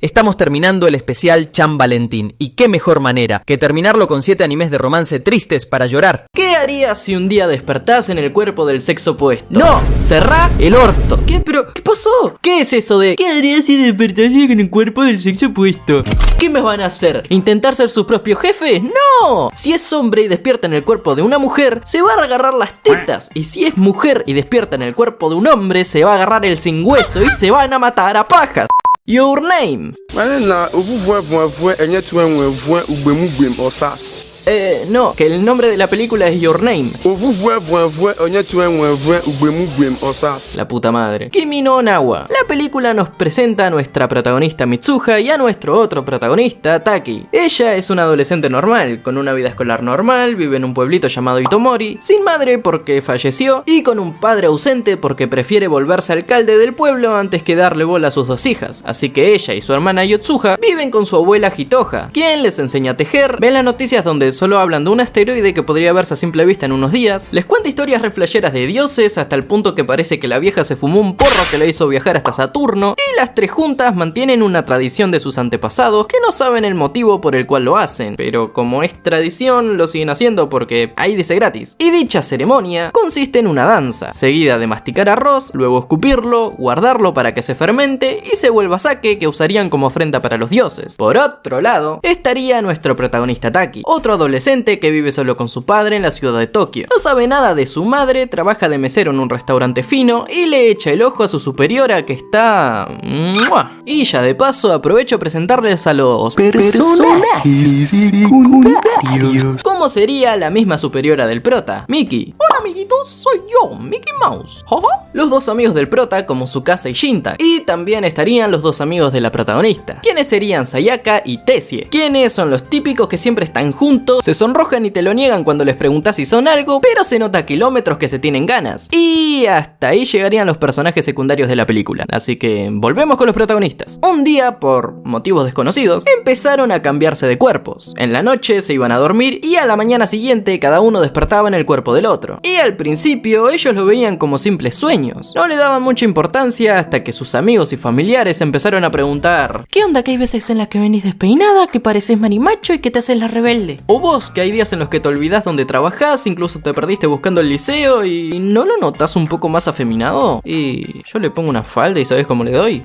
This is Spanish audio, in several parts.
Estamos terminando el especial Chan Valentín, y qué mejor manera que terminarlo con 7 animes de romance tristes para llorar. ¿Qué harías si un día despertás en el cuerpo del sexo opuesto? ¡No! ¡Cerrá el orto! ¿Qué? ¿Pero qué pasó? ¿Qué es eso de qué harías si despertás en el cuerpo del sexo opuesto? ¿Qué me van a hacer? ¿Intentar ser sus propios jefes? ¡No! Si es hombre y despierta en el cuerpo de una mujer, se va a agarrar las tetas. Y si es mujer y despierta en el cuerpo de un hombre, se va a agarrar el sin hueso y se van a matar a pajas. Your name. No, que el nombre de la película es Your Name. La puta madre. Kimi no Nawa. La película nos presenta a nuestra protagonista Mitsuha y a nuestro otro protagonista, Taki. Ella es una adolescente normal, con una vida escolar normal, vive en un pueblito llamado Itomori, sin madre porque falleció y con un padre ausente porque prefiere volverse alcalde del pueblo antes que darle bola a sus 2 hijas. Así que ella y su hermana Yotsuha viven con su abuela Hitoha, quien les enseña a tejer, ven las noticias donde solo hablan de un asteroide que podría verse a simple vista en unos días, les cuenta historias reflasheras de dioses hasta el punto que parece que la vieja se fumó un porro que la hizo viajar hasta Saturno, y las 3 juntas mantienen una tradición de sus antepasados que no saben el motivo por el cual lo hacen, pero como es tradición lo siguen haciendo porque ahí dice gratis. Y dicha ceremonia consiste en una danza, seguida de masticar arroz, luego escupirlo, guardarlo para que se fermente y se vuelva sake que usarían como ofrenda para los dioses. Por otro lado, estaría nuestro protagonista Taki, otro adolescente que vive solo con su padre en la ciudad de Tokio. No sabe nada de su madre, trabaja de mesero en un restaurante fino y le echa el ojo a su superiora que está... ¡mua! Y ya de paso aprovecho a presentarles a los personajes secundarios. ¿Cómo sería la misma superiora del prota? Miki. Hola amiguitos, soy yo, Mickey Mouse. Los 2 amigos del prota como Tsukasa y Shinta. Y también estarían los 2 amigos de la protagonista, quienes serían Sayaka y Tessie, quienes son los típicos que siempre están juntos, se sonrojan y te lo niegan cuando les preguntas si son algo, pero se nota a kilómetros que se tienen ganas. Y hasta ahí llegarían los personajes secundarios de la película. Así que volvemos con los protagonistas. Un día, por motivos desconocidos, empezaron a cambiarse de cuerpos. En la noche se iban a dormir y a la mañana siguiente cada uno despertaba en el cuerpo del otro. Y al principio ellos lo veían como simples sueños. No le daban mucha importancia hasta que sus amigos y familiares empezaron a preguntar: ¿qué onda que hay veces en las que venís despeinada, que pareces marimacho y que te haces la rebelde? O vos, que hay días en los que te olvidás dónde trabajás, incluso te perdiste buscando el liceo y ¿no lo notás un poco más afeminado? Y yo le pongo una falda y ¿sabés cómo le doy?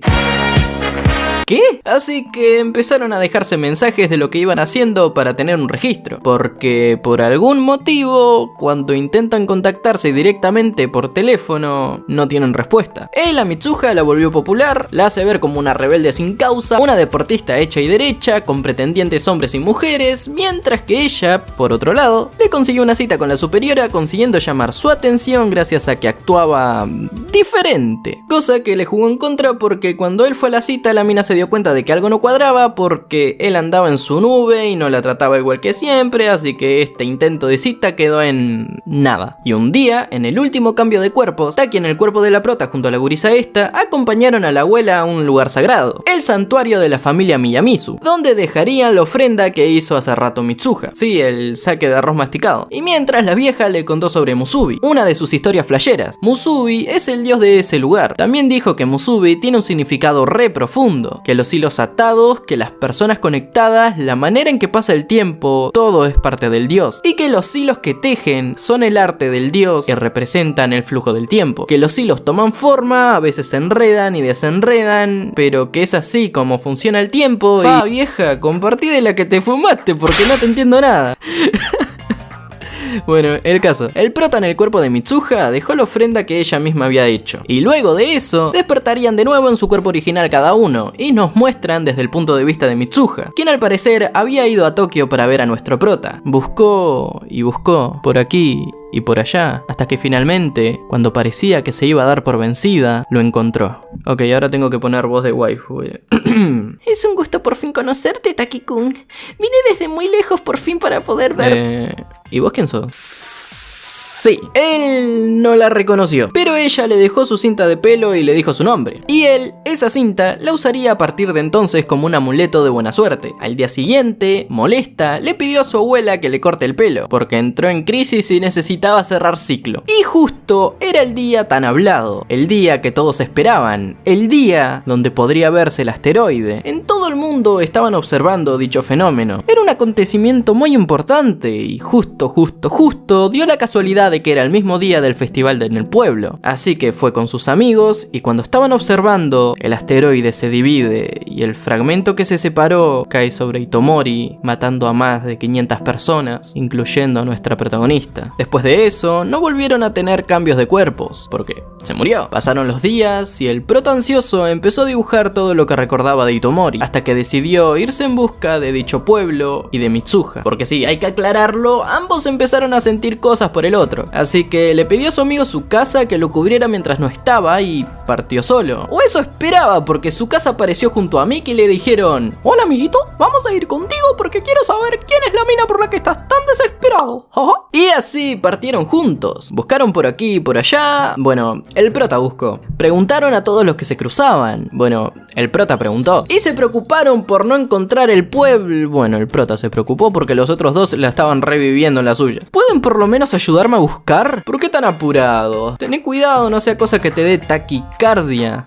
¿Qué? Así que empezaron a dejarse mensajes de lo que iban haciendo para tener un registro, porque por algún motivo, cuando intentan contactarse directamente por teléfono, no tienen respuesta. Él a Mitsuha la volvió popular, la hace ver como una rebelde sin causa, una deportista hecha y derecha, con pretendientes hombres y mujeres, mientras que ella, por otro lado, le consiguió una cita con la superiora, consiguiendo llamar su atención gracias a que actuaba diferente. Cosa que le jugó en contra porque cuando él fue a la cita, la mina se dio cuenta de que algo no cuadraba porque él andaba en su nube y no la trataba igual que siempre, así que este intento de cita quedó en nada. Y un día, en el último cambio de cuerpos, Taki en el cuerpo de la prota junto a la gurisa esta, acompañaron a la abuela a un lugar sagrado, el santuario de la familia Miyamizu, donde dejarían la ofrenda que hizo hace rato Mitsuha, sí, el sake de arroz masticado. Y mientras la vieja le contó sobre Musubi, una de sus historias flasheras. Musubi es el dios de ese lugar. También dijo que Musubi tiene un significado re profundo, que los hilos atados, que las personas conectadas, la manera en que pasa el tiempo, todo es parte del dios, y que los hilos que tejen son el arte del dios que representan el flujo del tiempo, que los hilos toman forma, a veces se enredan y desenredan, pero que es así como funciona el tiempo. Vieja, compartí de la que te fumaste porque no te entiendo nada. Bueno, el caso, el prota en el cuerpo de Mitsuha dejó la ofrenda que ella misma había hecho, y luego de eso despertarían de nuevo en su cuerpo original cada uno, y nos muestran desde el punto de vista de Mitsuha, quien al parecer había ido a Tokio para ver a nuestro prota. Buscó y buscó por aquí y por allá, hasta que finalmente, cuando parecía que se iba a dar por vencida, lo encontró. Ok, ahora tengo que poner voz de waifu. Es un gusto por fin conocerte, Taki-kun. Vine desde muy lejos por fin para poder ver... ¿Y vos quién sos? Sí, él no la reconoció, pero ella le dejó su cinta de pelo y le dijo su nombre. Y él, esa cinta, la usaría a partir de entonces como un amuleto de buena suerte. Al día siguiente, molesta, le pidió a su abuela que le corte el pelo, porque entró en crisis y necesitaba cerrar ciclo. Y justo era el día tan hablado, el día que todos esperaban, el día donde podría verse el asteroide. En todo el mundo estaban observando dicho fenómeno. Era un acontecimiento muy importante y justo dio la casualidad de que era el mismo día del festival en el pueblo. Así que fue con sus amigos y cuando estaban observando, el asteroide se divide y el fragmento que se separó cae sobre Itomori, matando a más de 500 personas, incluyendo a nuestra protagonista. Después de eso, no volvieron a tener cambios de cuerpos, porque se murió. Pasaron los días y el prota ansioso empezó a dibujar todo lo que recordaba de Itomori, hasta que decidió irse en busca de dicho pueblo y de Mitsuha. Porque sí, hay que aclararlo, ambos empezaron a sentir cosas por el otro. Así que le pidió a su amigo su casa que lo cubriera mientras no estaba y partió solo. O eso esperaba, porque su casa apareció junto a Miki y le dijeron: hola amiguito, vamos a ir contigo porque quiero saber quién es la mina por la que estás tan desesperado. Y así partieron juntos. Buscaron por aquí y por allá. Bueno, el prota buscó. Preguntaron a todos los que se cruzaban. Bueno, el prota preguntó. Y se preocuparon por no encontrar el pueblo. Bueno, el prota se preocupó porque los otros dos la estaban reviviendo en la suya. ¿Pueden por lo menos ayudarme a buscar? ¿Por qué tan apurado? Tené cuidado, no sea cosa que te dé taquicardia.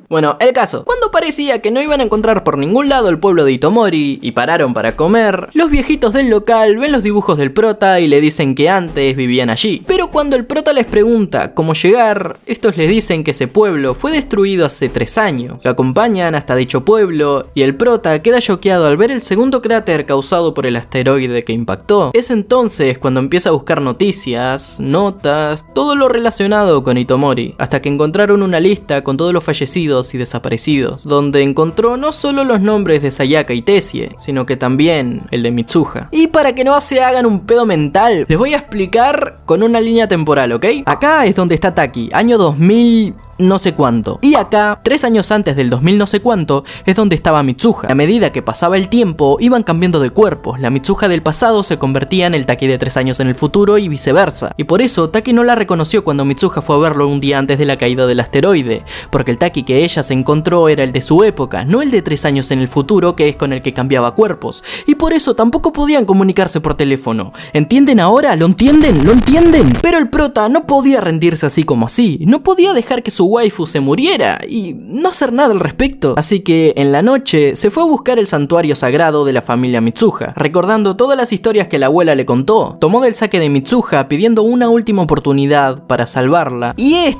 Bueno, el caso, cuando parecía que no iban a encontrar por ningún lado el pueblo de Itomori y pararon para comer, los viejitos del local ven los dibujos del prota y le dicen que antes vivían allí. Pero cuando el prota les pregunta cómo llegar, estos les dicen que ese pueblo fue destruido hace 3 años. Lo acompañan hasta dicho pueblo y el prota queda choqueado al ver el segundo cráter causado por el asteroide que impactó. Es entonces cuando empieza a buscar noticias, notas, todo lo relacionado con Itomori, hasta que encontraron una lista con todos los fallecidos y desaparecidos, donde encontró no solo los nombres de Sayaka y Tessie, sino que también el de Mitsuha. Y para que no se hagan un pedo mental, les voy a explicar con una línea temporal, ¿ok? Acá es donde está Taki, año 2000... no sé cuánto. Y acá, 3 años antes del 2000 no sé cuánto, es donde estaba Mitsuha. A medida que pasaba el tiempo, iban cambiando de cuerpos. La Mitsuha del pasado se convertía en el Taki de 3 años en el futuro y viceversa. Y por eso, Taki no la reconoció cuando Mitsuha fue a verlo un día antes de la caída del asteroide. Porque el Taki que ella se encontró era el de su época, no el de 3 años en el futuro, que es con el que cambiaba cuerpos. Y por eso tampoco podían comunicarse por teléfono. ¿Entienden ahora? ¿Lo entienden? ¿Lo entienden? Pero el prota no podía rendirse así como así. No podía dejar que su waifu se muriera y no hacer nada al respecto. Así que en la noche se fue a buscar el santuario sagrado de la familia Mitsuha, recordando todas las historias que la abuela le contó. Tomó del saque de Mitsuha pidiendo una última oportunidad para salvarla y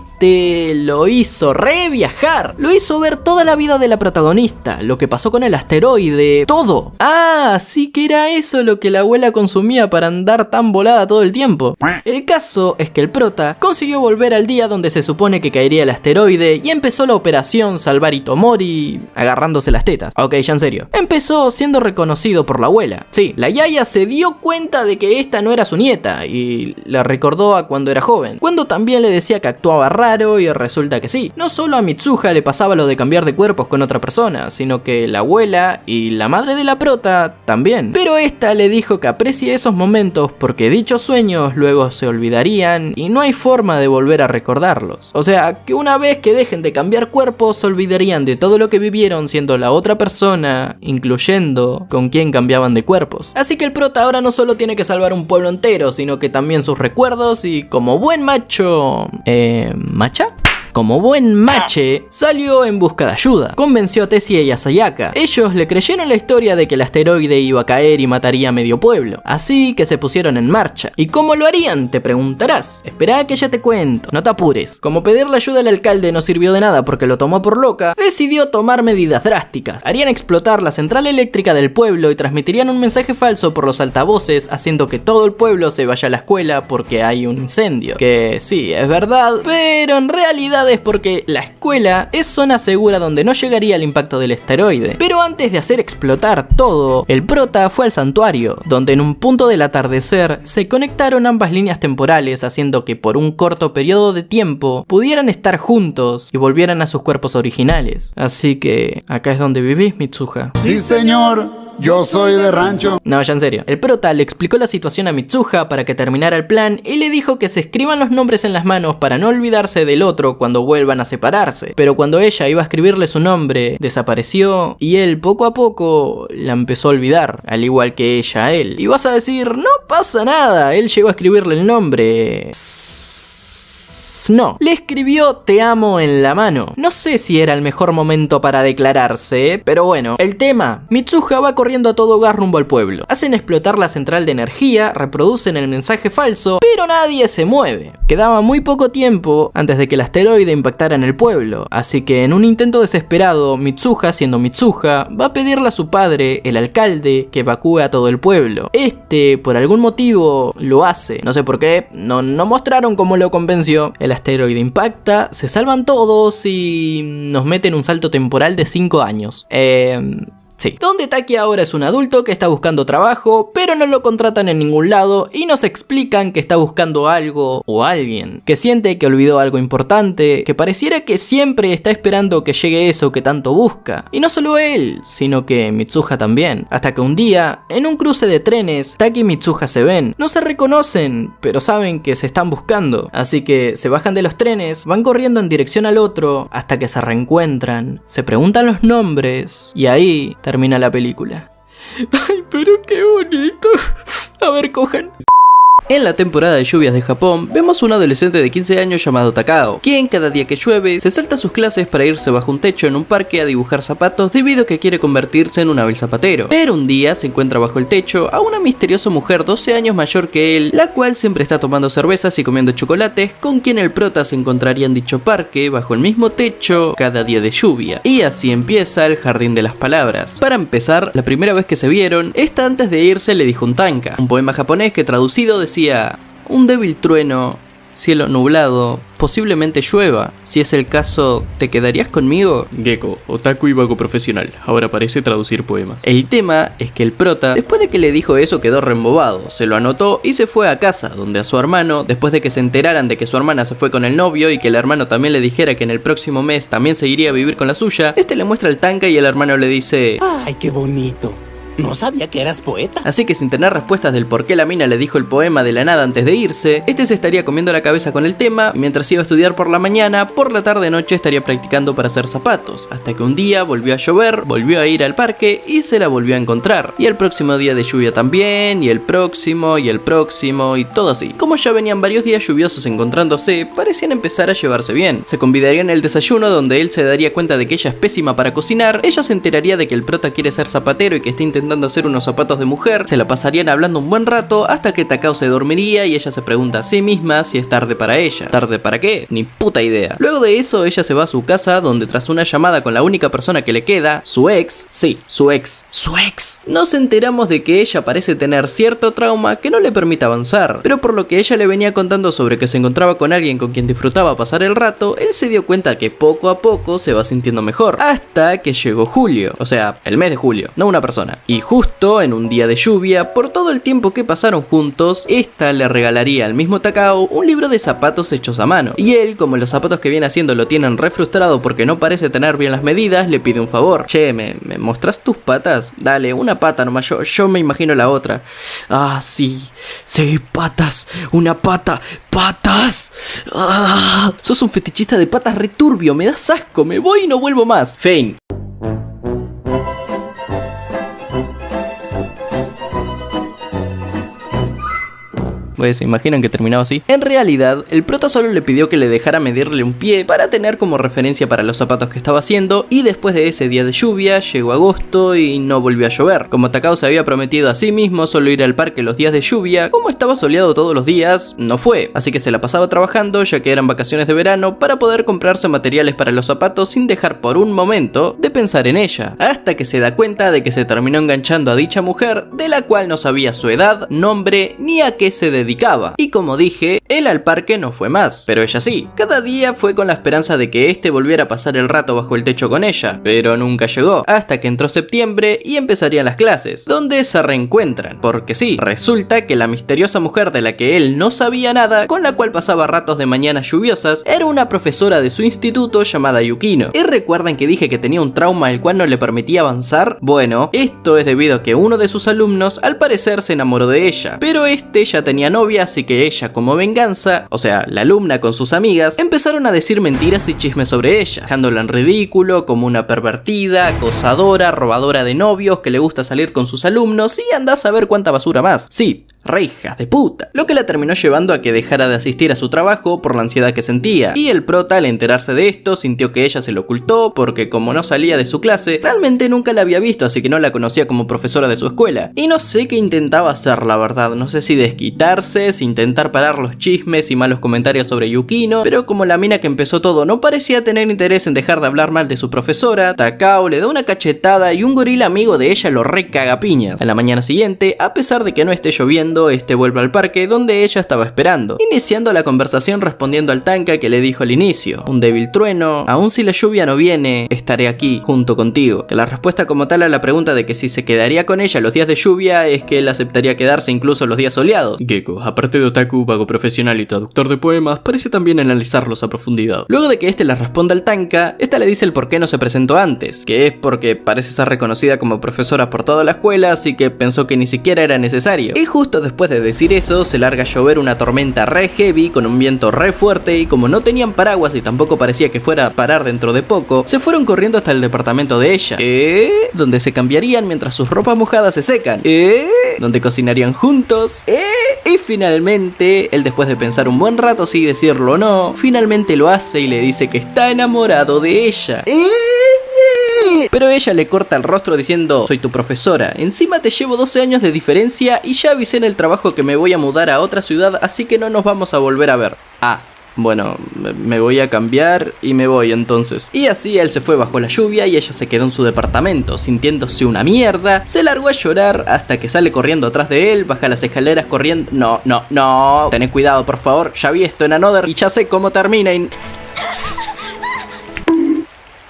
lo hizo reviajar, lo hizo ver toda la vida de la protagonista, lo que pasó con el asteroide, todo. Ah, sí que era eso lo que la abuela consumía para andar tan volada todo el tiempo. El caso es que el prota consiguió volver al día donde se supone que caería el asteroide y empezó la operación Salvar Itomori agarrándose las tetas. Ok, ya en serio. Empezó siendo reconocido por la abuela. Sí, la yaya se dio cuenta de que esta no era su nieta y la recordó a cuando era joven, cuando también le decía que actuaba raro y resulta que sí. No solo a Mitsuha le pasaba lo de cambiar de cuerpos con otra persona, sino que la abuela y la madre de la prota también. Pero esta le dijo que aprecie esos momentos porque dichos sueños luego se olvidarían y no hay forma de volver a recordarlos. O sea, que una vez que dejen de cambiar cuerpos se olvidarían de todo lo que vivieron siendo la otra persona, incluyendo con quien cambiaban de cuerpos. Así que el prota ahora no solo tiene que salvar un pueblo entero, sino que también sus recuerdos y como buen macho... ¿Macha? Como buen mache, salió en busca de ayuda. Convenció a Tessie y a Sayaka. Ellos le creyeron la historia de que el asteroide iba a caer y mataría a medio pueblo. Así que se pusieron en marcha. ¿Y cómo lo harían? Te preguntarás. Espera que ya te cuento. No te apures. Como pedirle ayuda al alcalde no sirvió de nada porque lo tomó por loca, decidió tomar medidas drásticas. Harían explotar la central eléctrica del pueblo y transmitirían un mensaje falso por los altavoces, haciendo que todo el pueblo se vaya a la escuela porque hay un incendio. Que sí, es verdad, pero en realidad es porque la escuela es zona segura donde no llegaría el impacto del asteroide. Pero antes de hacer explotar todo, el prota fue al santuario, donde en un punto del atardecer se conectaron ambas líneas temporales, haciendo que por un corto periodo de tiempo pudieran estar juntos y volvieran a sus cuerpos originales. Así que acá es donde vivís, Mitsuha. Sí, señor. yo soy de rancho. No, ya en serio. El prota le explicó la situación a Mitsuha para que terminara el plan y le dijo que se escriban los nombres en las manos para no olvidarse del otro cuando vuelvan a separarse. Pero cuando ella iba a escribirle su nombre, desapareció y él poco a poco la empezó a olvidar, al igual que ella a él. Y vas a decir, no pasa nada, él llegó a escribirle el nombre. No, le escribió te amo en la mano. No sé si era el mejor momento para declararse, pero bueno. El tema, Mitsuha va corriendo a todo gas rumbo al pueblo. Hacen explotar la central de energía, reproducen el mensaje falso, pero nadie se mueve. Quedaba muy poco tiempo antes de que el asteroide impactara en el pueblo, así que en un intento desesperado, Mitsuha, siendo Mitsuha, va a pedirle a su padre, el alcalde, que evacúe a todo el pueblo. Por algún motivo, lo hace. No sé por qué, no mostraron cómo lo convenció. El asteroide impacta, se salvan todos y nos meten un salto temporal de 5 años. Sí. Donde Taki ahora es un adulto que está buscando trabajo, pero no lo contratan en ningún lado y nos explican que está buscando algo o alguien, que siente que olvidó algo importante, que pareciera que siempre está esperando que llegue eso que tanto busca. Y no solo él, sino que Mitsuha también. Hasta que un día, en un cruce de trenes, Taki y Mitsuha se ven. No se reconocen, pero saben que se están buscando. Así que se bajan de los trenes, van corriendo en dirección al otro, hasta que se reencuentran, se preguntan los nombres y ahí termina la película. Ay, pero qué bonito. A ver, cojan. En la temporada de lluvias de Japón, vemos un adolescente de 15 años llamado Takao, quien cada día que llueve se salta sus clases para irse bajo un techo en un parque a dibujar zapatos debido a que quiere convertirse en un hábil zapatero. Pero un día se encuentra bajo el techo a una misteriosa mujer 12 años mayor que él, la cual siempre está tomando cervezas y comiendo chocolates, con quien el prota se encontraría en dicho parque bajo el mismo techo cada día de lluvia. Y así empieza el jardín de las palabras. Para empezar, la primera vez que se vieron, esta antes de irse le dijo un tanka, un poema japonés que traducido decía: un débil trueno, cielo nublado, posiblemente llueva. Si es el caso, ¿te quedarías conmigo? Gecko, otaku y vago profesional, ahora parece traducir poemas. El tema es que el prota, después de que le dijo eso, quedó reembobado, se lo anotó y se fue a casa, donde a su hermano, después de que se enteraran de que su hermana se fue con el novio y que el hermano también le dijera que en el próximo mes también se iría a vivir con la suya, le muestra el tanka y el hermano le dice: ¡ay, qué bonito! No sabía que eras poeta. Así que sin tener respuestas del por qué la mina le dijo el poema de la nada antes de irse, se estaría comiendo la cabeza con el tema mientras iba a estudiar por la mañana. Por la tarde noche estaría practicando para hacer zapatos, hasta que un día volvió a llover, volvió a ir al parque y se la volvió a encontrar. Y el próximo día de lluvia también, y el próximo, y todo así. Como ya venían varios días lluviosos encontrándose, parecían empezar a llevarse bien. Se convidarían el desayuno, donde él se daría cuenta de que ella es pésima para cocinar, ella se enteraría de que el prota quiere ser zapatero y que está intentando hacer unos zapatos de mujer, se la pasarían hablando un buen rato hasta que Takao se dormiría y ella se pregunta a sí misma si es tarde para ella. ¿Tarde para qué? Ni puta idea. Luego de eso ella se va a su casa, donde tras una llamada con la única persona que le queda, su ex, nos enteramos de que ella parece tener cierto trauma que no le permite avanzar, pero por lo que ella le venía contando sobre que se encontraba con alguien con quien disfrutaba pasar el rato, él se dio cuenta que poco a poco se va sintiendo mejor, hasta que llegó julio, o sea, el mes de julio, no una persona. Y justo en un día de lluvia, por todo el tiempo que pasaron juntos, esta le regalaría al mismo Takao un libro de zapatos hechos a mano. Y él, como los zapatos que viene haciendo lo tienen re frustrado porque no parece tener bien las medidas, le pide un favor. Che, ¿me mostrás tus patas? Dale, una pata nomás, yo me imagino la otra. Ah, sí, patas, una pata, patas. Ah, sos un fetichista de patas returbio, me das asco, me voy y no vuelvo más. Fein. Pues se imaginan que terminaba así. En realidad, el prota solo le pidió que le dejara medirle un pie para tener como referencia para los zapatos que estaba haciendo, y después de ese día de lluvia, llegó agosto y no volvió a llover. Como Takao se había prometido a sí mismo solo ir al parque los días de lluvia, como estaba soleado todos los días, no fue. Así que se la pasaba trabajando, ya que eran vacaciones de verano, para poder comprarse materiales para los zapatos sin dejar por un momento de pensar en ella. Hasta que se da cuenta de que se terminó enganchando a dicha mujer, de la cual no sabía su edad, nombre, ni a qué se dedicaba. dedicaba. Y como dije, él al parque no fue más, pero ella sí. Cada día fue con la esperanza de que este volviera a pasar el rato bajo el techo con ella, pero nunca llegó, hasta que entró septiembre y empezarían las clases, donde se reencuentran, porque sí, resulta que la misteriosa mujer de la que él no sabía nada, con la cual pasaba ratos de mañanas lluviosas, era una profesora de su instituto llamada Yukino. ¿Y recuerdan que dije que tenía un trauma el cual no le permitía avanzar? Bueno, esto es debido a que uno de sus alumnos al parecer se enamoró de ella, pero este ya tenía novia, así que ella, como venganza, o sea, la alumna con sus amigas, empezaron a decir mentiras y chismes sobre ella, dejándola en ridículo como una pervertida, acosadora, robadora de novios que le gusta salir con sus alumnos y andás a ver cuánta basura más. Sí, re hija de puta. Lo que la terminó llevando a que dejara de asistir a su trabajo por la ansiedad que sentía. Y el prota, al enterarse de esto, sintió que ella se lo ocultó porque como no salía de su clase, realmente nunca la había visto, así que no la conocía como profesora de su escuela. Y no sé qué intentaba hacer, la verdad. No sé si desquitarse, si intentar parar los chismes y malos comentarios sobre Yukino, pero como la mina que empezó todo no parecía tener interés en dejar de hablar mal de su profesora, Takao le da una cachetada y un gorila amigo de ella lo recaga piñas. A la mañana siguiente, a pesar de que no esté lloviendo, este vuelve al parque donde ella estaba esperando, iniciando la conversación respondiendo al tanka que le dijo al inicio: un débil trueno, aun si la lluvia no viene, estaré aquí junto contigo. Que la respuesta como tal a la pregunta de que si se quedaría con ella los días de lluvia es que él aceptaría quedarse incluso los días soleados. Gecko, aparte de otaku, vago profesional y traductor de poemas, parece también analizarlos a profundidad. Luego de que este le responda al tanka, esta le dice el por qué no se presentó antes, que es porque parece ser reconocida como profesora por toda la escuela, así que pensó que ni siquiera era necesario. Y justo después de decir eso, se larga a llover una tormenta re heavy con un viento re fuerte y como no tenían paraguas y tampoco parecía que fuera a parar dentro de poco, se fueron corriendo hasta el departamento de ella, donde se cambiarían mientras sus ropas mojadas se secan, donde cocinarían juntos, y finalmente, él después de pensar un buen rato si decirlo o no, finalmente lo hace y le dice que está enamorado de ella. Pero ella le corta el rostro diciendo: soy tu profesora, encima te llevo 12 años de diferencia y ya avisé en el trabajo que me voy a mudar a otra ciudad, así que no nos vamos a volver a ver. Bueno, me voy a cambiar y me voy entonces. Y así él se fue bajo la lluvia y ella se quedó en su departamento, sintiéndose una mierda. Se largó a llorar hasta que sale corriendo atrás de él, baja las escaleras corriendo. No. Tened cuidado, por favor. Ya vi esto en Another y ya sé cómo termina y...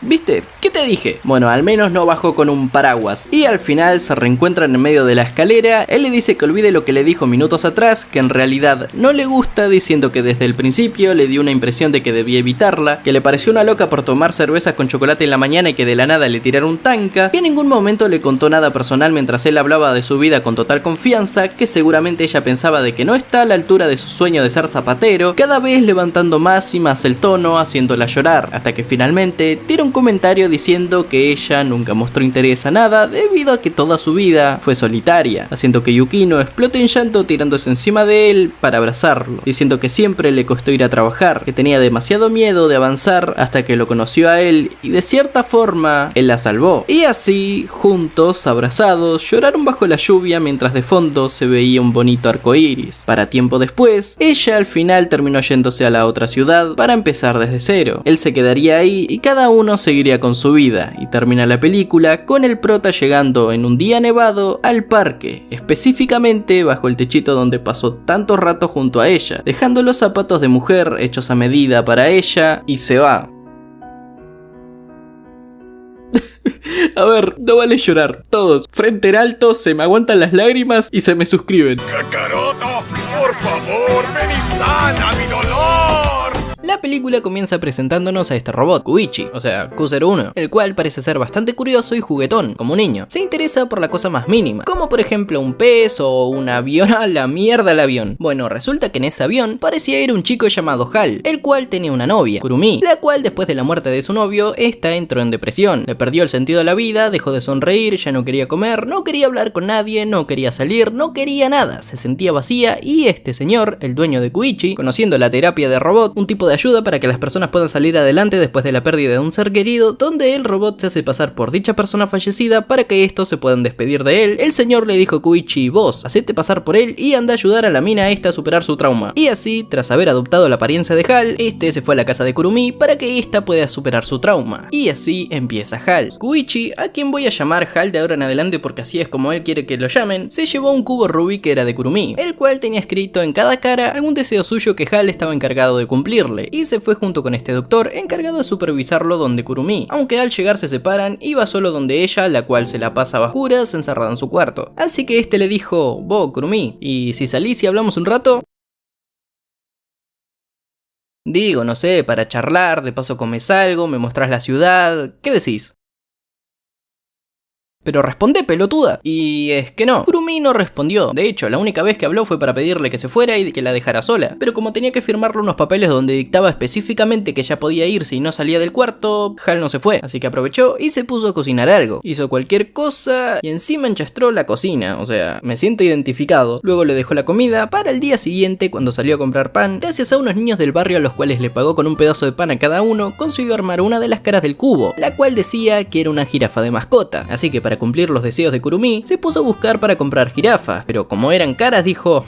¿Viste? ¿Qué te dije? Bueno, al menos no bajó con un paraguas. Y al final se reencuentran en medio de la escalera. Él le dice que olvide lo que le dijo minutos atrás, que en realidad no le gusta, diciendo que desde el principio le dio una impresión de que debía evitarla, que le pareció una loca por tomar cervezas con chocolate en la mañana y que de la nada le tirara un tanka, y en ningún momento le contó nada personal mientras él hablaba de su vida con total confianza, que seguramente ella pensaba de que no está a la altura de su sueño de ser zapatero, cada vez levantando más y más el tono, haciéndola llorar, hasta que finalmente tira un comentario diciendo que ella nunca mostró interés a nada debido a que toda su vida fue solitaria, haciendo que Yukino explote en llanto tirándose encima de él para abrazarlo, diciendo que siempre le costó ir a trabajar, que tenía demasiado miedo de avanzar hasta que lo conoció a él y de cierta forma él la salvó. Y así, juntos, abrazados, lloraron bajo la lluvia mientras de fondo se veía un bonito arco iris. Para tiempo después, ella al final terminó yéndose a la otra ciudad para empezar desde cero. Él se quedaría ahí y cada uno seguiría con su vida, y termina la película con el prota llegando en un día nevado al parque, específicamente bajo el techito donde pasó tanto rato junto a ella, dejando los zapatos de mujer hechos a medida para ella y se va. A ver, no vale llorar. Todos, frente en alto, se me aguantan las lágrimas y se me suscriben. Kakaroto, por favor, ven y sana mi dolor. La película comienza presentándonos a este robot, Koichi, o sea, Q01, el cual parece ser bastante curioso y juguetón, como un niño. Se interesa por la cosa más mínima, como por ejemplo un pez o un avión. A la mierda el avión. Bueno, resulta que en ese avión parecía ir un chico llamado Hal, el cual tenía una novia, Kurumi, la cual después de la muerte de su novio, esta entró en depresión, le perdió el sentido de la vida, dejó de sonreír, ya no quería comer, no quería hablar con nadie, no quería salir, no quería nada, se sentía vacía y este señor, el dueño de Koichi, conociendo la terapia de robot, un tipo de ayuda para que las personas puedan salir adelante después de la pérdida de un ser querido, donde el robot se hace pasar por dicha persona fallecida para que estos se puedan despedir de él. El señor le dijo a Koichi: vos, hacete pasar por él y anda a ayudar a la mina esta a superar su trauma. Y así, tras haber adoptado la apariencia de Hal, este se fue a la casa de Kurumi para que esta pueda superar su trauma. Y así empieza Hal. Koichi, a quien voy a llamar Hal de ahora en adelante porque así es como él quiere que lo llamen, se llevó un cubo Rubik que era de Kurumi, el cual tenía escrito en cada cara algún deseo suyo que Hal estaba encargado de cumplirle, y se fue junto con este doctor encargado de supervisarlo donde Kurumi. Aunque al llegar se separan, iba solo donde ella, la cual se la pasa a oscuras encerrada en su cuarto. Así que este le dijo: vos, Kurumi, ¿y si salís y hablamos un rato? Digo, no sé, para charlar, de paso comes algo, me mostrás la ciudad, ¿qué decís? Pero responde, pelotuda. Y es que no, Kurumi no respondió. De hecho, la única vez que habló fue para pedirle que se fuera y que la dejara sola. Pero como tenía que firmarle unos papeles donde dictaba específicamente que ella podía irse y no salía del cuarto, Hal no se fue. Así que aprovechó y se puso a cocinar algo. Hizo cualquier cosa y encima enchastró la cocina. O sea, me siento identificado. Luego le dejó la comida para el día siguiente, cuando salió a comprar pan. Gracias a unos niños del barrio a los cuales le pagó con un pedazo de pan a cada uno, consiguió armar una de las caras del cubo, la cual decía que era una jirafa de mascota. Así que para cumplir los deseos de Kurumi, se puso a buscar para comprar jirafas, pero como eran caras dijo: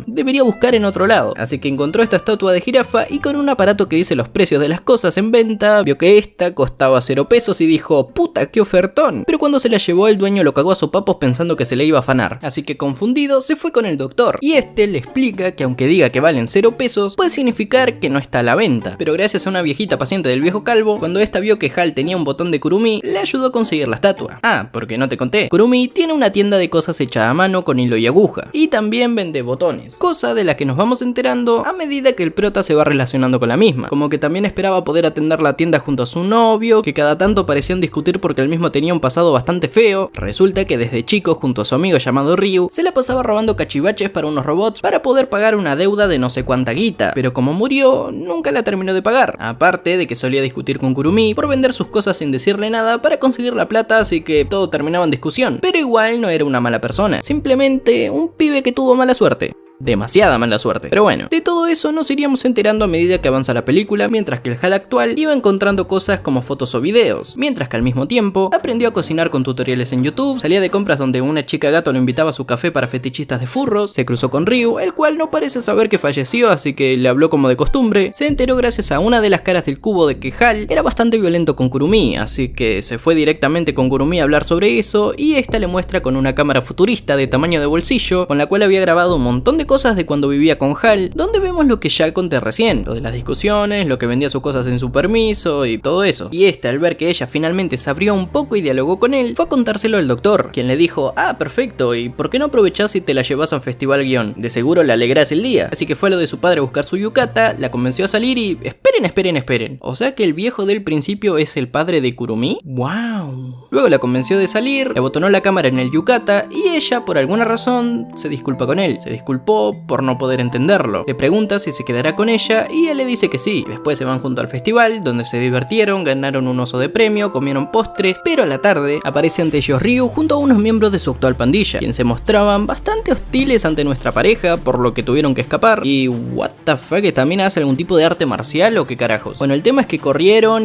debería buscar en otro lado. Así que encontró esta estatua de jirafa y con un aparato que dice los precios de las cosas en venta, vio que esta costaba 0 pesos y dijo: puta, qué ofertón. Pero cuando se la llevó, el dueño lo cagó a sopapos pensando que se le iba a afanar. Así que confundido se fue con el doctor, y este le explica que aunque diga que valen 0 pesos, puede significar que no está a la venta. Pero gracias a una viejita paciente del viejo calvo, cuando esta vio que Hal tenía un botón de Kurumi, le ayudó a conseguir la estatua. Ah, porque no te conté, Kurumi tiene una tienda de cosas hecha a mano con hilo y aguja, y también vende botones, cosa de la que nos vamos enterando a medida que el prota se va relacionando con la misma, como que también esperaba poder atender la tienda junto a su novio, que cada tanto parecían discutir porque el mismo tenía un pasado bastante feo. Resulta que desde chico, junto a su amigo llamado Ryu, se la pasaba robando cachivaches para unos robots para poder pagar una deuda de no sé cuánta guita, pero como murió, nunca la terminó de pagar, aparte de que solía discutir con Kurumi por vender sus cosas sin decirle nada para conseguir la plata, así que todo terminaba en discusión. Pero igual no era una mala persona, simplemente un pibe que tuvo mala suerte. Demasiada mala suerte. Pero bueno, de todo eso nos iríamos enterando a medida que avanza la película, mientras que el Hal actual iba encontrando cosas como fotos o videos, mientras que al mismo tiempo aprendió a cocinar con tutoriales en YouTube, salía de compras donde una chica gato lo invitaba a su café para fetichistas de furros, se cruzó con Ryu, el cual no parece saber que falleció, así que le habló como de costumbre, se enteró gracias a una de las caras del cubo de que Hal era bastante violento con Kurumi, así que se fue directamente con Kurumi a hablar sobre eso, y esta le muestra con una cámara futurista de tamaño de bolsillo, con la cual había grabado un montón de cosas de cuando vivía con Hal, donde vemos lo que ya conté recién, lo de las discusiones, lo que vendía sus cosas sin su permiso y todo eso. Y este, al ver que ella finalmente se abrió un poco y dialogó con él, fue a contárselo al doctor, quien le dijo: ah, perfecto, ¿y por qué no aprovechás y te la llevas a un festival guión? De seguro le alegrás el día. Así que fue a lo de su padre a buscar su yukata, la convenció a salir y... esperen. O sea que el viejo del principio es el padre de Kurumi. ¡Wow! Luego la convenció de salir, le abotonó la cámara en el yukata y ella, por alguna razón, se disculpa con él. Se disculpó por no poder entenderlo. Le pregunta si se quedará con ella y él le dice que sí. Después se van junto al festival, donde se divirtieron, ganaron un oso de premio, comieron postres, pero a la tarde aparece ante ellos Ryu junto a unos miembros de su actual pandilla, quienes se mostraban bastante hostiles ante nuestra pareja, por lo que tuvieron que escapar. Y what the fuck, ¿también hace algún tipo de arte marcial o qué carajos? Bueno, el tema es que corrieron,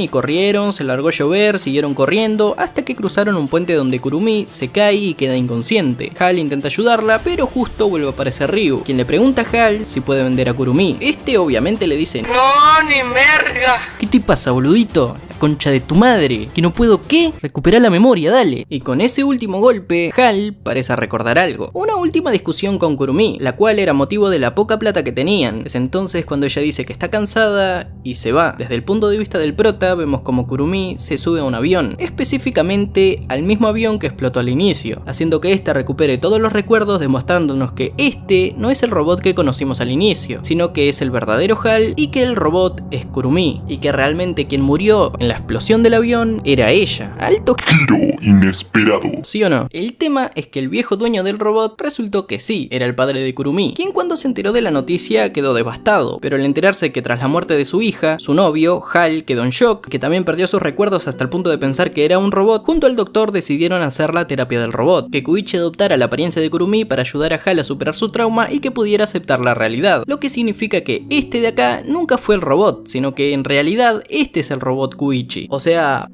se largó a llover, siguieron corriendo, hasta que cruzaron un puente donde Kurumi se cae y queda inconsciente. Hal intenta ayudarla, pero justo vuelve a aparecer Ryu, quien le pregunta a Hal si puede vender a Kurumi. Este obviamente le dice: ¡No, ni merga! ¿Qué te pasa, boludito? La concha de tu madre. ¿Que no puedo qué? Recuperar la memoria, dale. Y con ese último golpe, Hal parece recordar algo. Una última discusión con Kurumi, la cual era motivo de la poca plata que tenían. Es entonces cuando ella dice que está cansada y se va. Desde el punto de vista del prota, vemos como Kurumi se sube a un avión, específicamente al mismo avión que explotó al inicio, haciendo que ésta recupere todos los recuerdos, demostrándonos que este no es el robot que conocimos al inicio, sino que es el verdadero Hal y que el robot es Kurumi, y que realmente quien murió en la explosión del avión era ella. Alto Giro inesperado. ¿Sí o no? El tema es que el viejo dueño del robot resultó que sí, era el padre de Kurumi, quien cuando se enteró de la noticia quedó devastado, pero al enterarse que tras la muerte de su hija, su novio, Hal, quedó en shock, que también perdió sus recuerdos hasta el punto de pensar que era un robot, junto al doctor decidieron hacer la terapia del robot, que Koichi adoptara la apariencia de Kurumi para ayudar a Hal a superar su trauma y de que pudiera aceptar la realidad, lo que significa que este de acá nunca fue el robot, sino que en realidad este es el robot Koichi. O sea...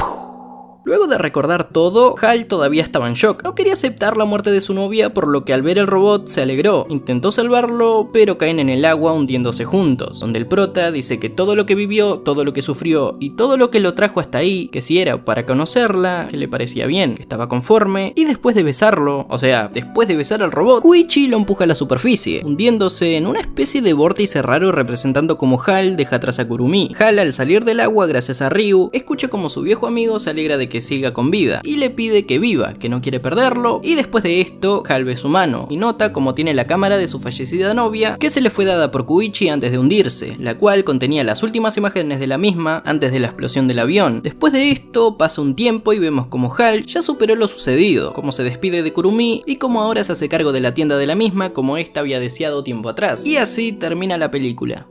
Luego de recordar todo, Hal todavía estaba en shock. No quería aceptar la muerte de su novia, por lo que al ver el robot se alegró. Intentó salvarlo, pero caen en el agua hundiéndose juntos. Donde el prota dice que todo lo que vivió, todo lo que sufrió y todo lo que lo trajo hasta ahí, que si era para conocerla, que le parecía bien, que estaba conforme. Y después de besarlo, o sea, después de besar al robot, Koichi lo empuja a la superficie, hundiéndose en una especie de vórtice raro representando como Hal deja atrás a Kurumi. Hal, al salir del agua gracias a Ryu, escucha como su viejo amigo se alegra de que siga con vida y le pide que viva, que no quiere perderlo. Y después de esto, Hal ve su mano y nota como tiene la cámara de su fallecida novia, que se le fue dada por Koichi antes de hundirse, la cual contenía las últimas imágenes de la misma antes de la explosión del avión. Después de esto pasa un tiempo y vemos como Hal ya superó lo sucedido, como se despide de Kurumi y como ahora se hace cargo de la tienda de la misma como esta había deseado tiempo atrás. Y así termina la película.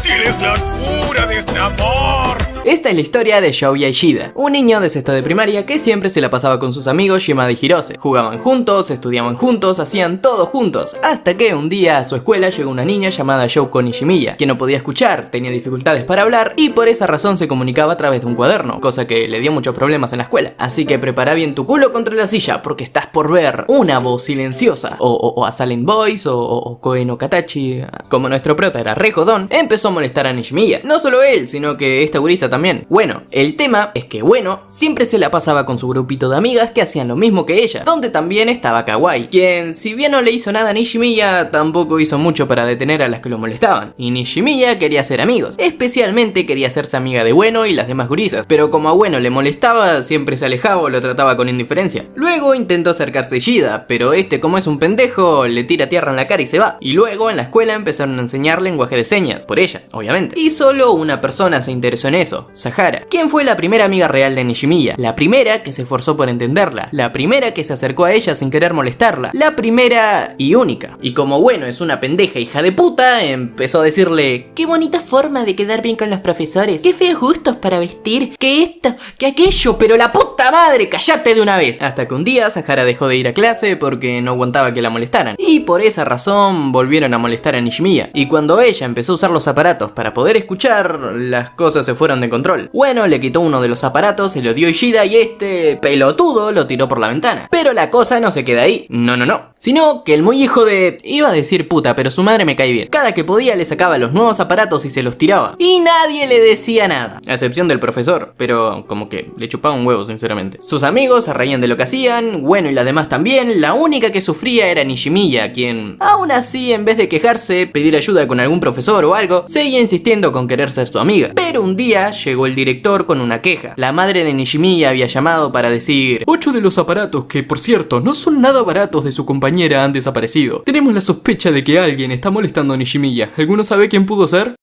¡Tienes la cura de este amor! Esta es la historia de Shoya Ishida, un niño de sexto de primaria que siempre se la pasaba con sus amigos Shimada y Hirose. Jugaban juntos, estudiaban juntos, hacían todo juntos, hasta que un día a su escuela llegó una niña llamada Shouko Nishimiya, que no podía escuchar, tenía dificultades para hablar y por esa razón se comunicaba a través de un cuaderno, cosa que le dio muchos problemas en la escuela. Así que prepara bien tu culo contra la silla porque estás por ver una voz silenciosa, o a Silent Voice, o Koe no Katachi. Como nuestro prota era re jodón, empezó a molestar a Nishimiya. No solo él, sino que esta gurisa también. Bueno, el tema es que siempre se la pasaba con su grupito de amigas que hacían lo mismo que ella, donde también estaba Kawaii, quien si bien no le hizo nada a Nishimiya, tampoco hizo mucho para detener a las que lo molestaban. Y Nishimiya quería ser amigos, especialmente quería hacerse amiga de Ueno y las demás gurisas, pero como a Ueno le molestaba, siempre se alejaba o lo trataba con indiferencia. Luego intentó acercarse a Ishida, pero este, como es un pendejo, le tira tierra en la cara y se va. Y luego en la escuela empezaron a enseñar lenguaje de señas, por ella, obviamente. Y solo una persona se interesó en eso, Sahara, quien fue la primera amiga real de Nishimiya, la primera que se esforzó por entenderla, la primera que se acercó a ella sin querer molestarla, la primera y única. Y como Ueno es una pendeja hija de puta, empezó a decirle: qué bonita forma de quedar bien con los profesores, qué feos gustos para vestir, que esto, que aquello, pero la puta madre, cállate de una vez. Hasta que un día Sahara dejó de ir a clase porque no aguantaba que la molestaran, y por esa razón volvieron a molestar a Nishimiya. Y cuando ella empezó a usar los aparatos para poder escuchar, las cosas se fueron de control. Bueno, le quitó uno de los aparatos, se lo dio a Ishida y este pelotudo lo tiró por la ventana. Pero la cosa no se queda ahí, no, sino que el muy hijo de... iba a decir puta, pero su madre me cae bien. Cada que podía le sacaba los nuevos aparatos y se los tiraba. Y nadie le decía nada, a excepción del profesor, pero como que le chupaba un huevo sinceramente. Sus amigos se reían de lo que hacían, bueno y las demás también. La única que sufría era Nishimiya, quien aún así en vez de quejarse, pedir ayuda con algún profesor o algo, seguía insistiendo con querer ser su amiga. Pero un día llegó el director con una queja. La madre de Nishimiya había llamado para decir: 8 de los aparatos, que por cierto no son nada baratos, de su compañera han desaparecido. Tenemos la sospecha de que alguien está molestando a Nishimiya. ¿Alguno sabe quién pudo ser?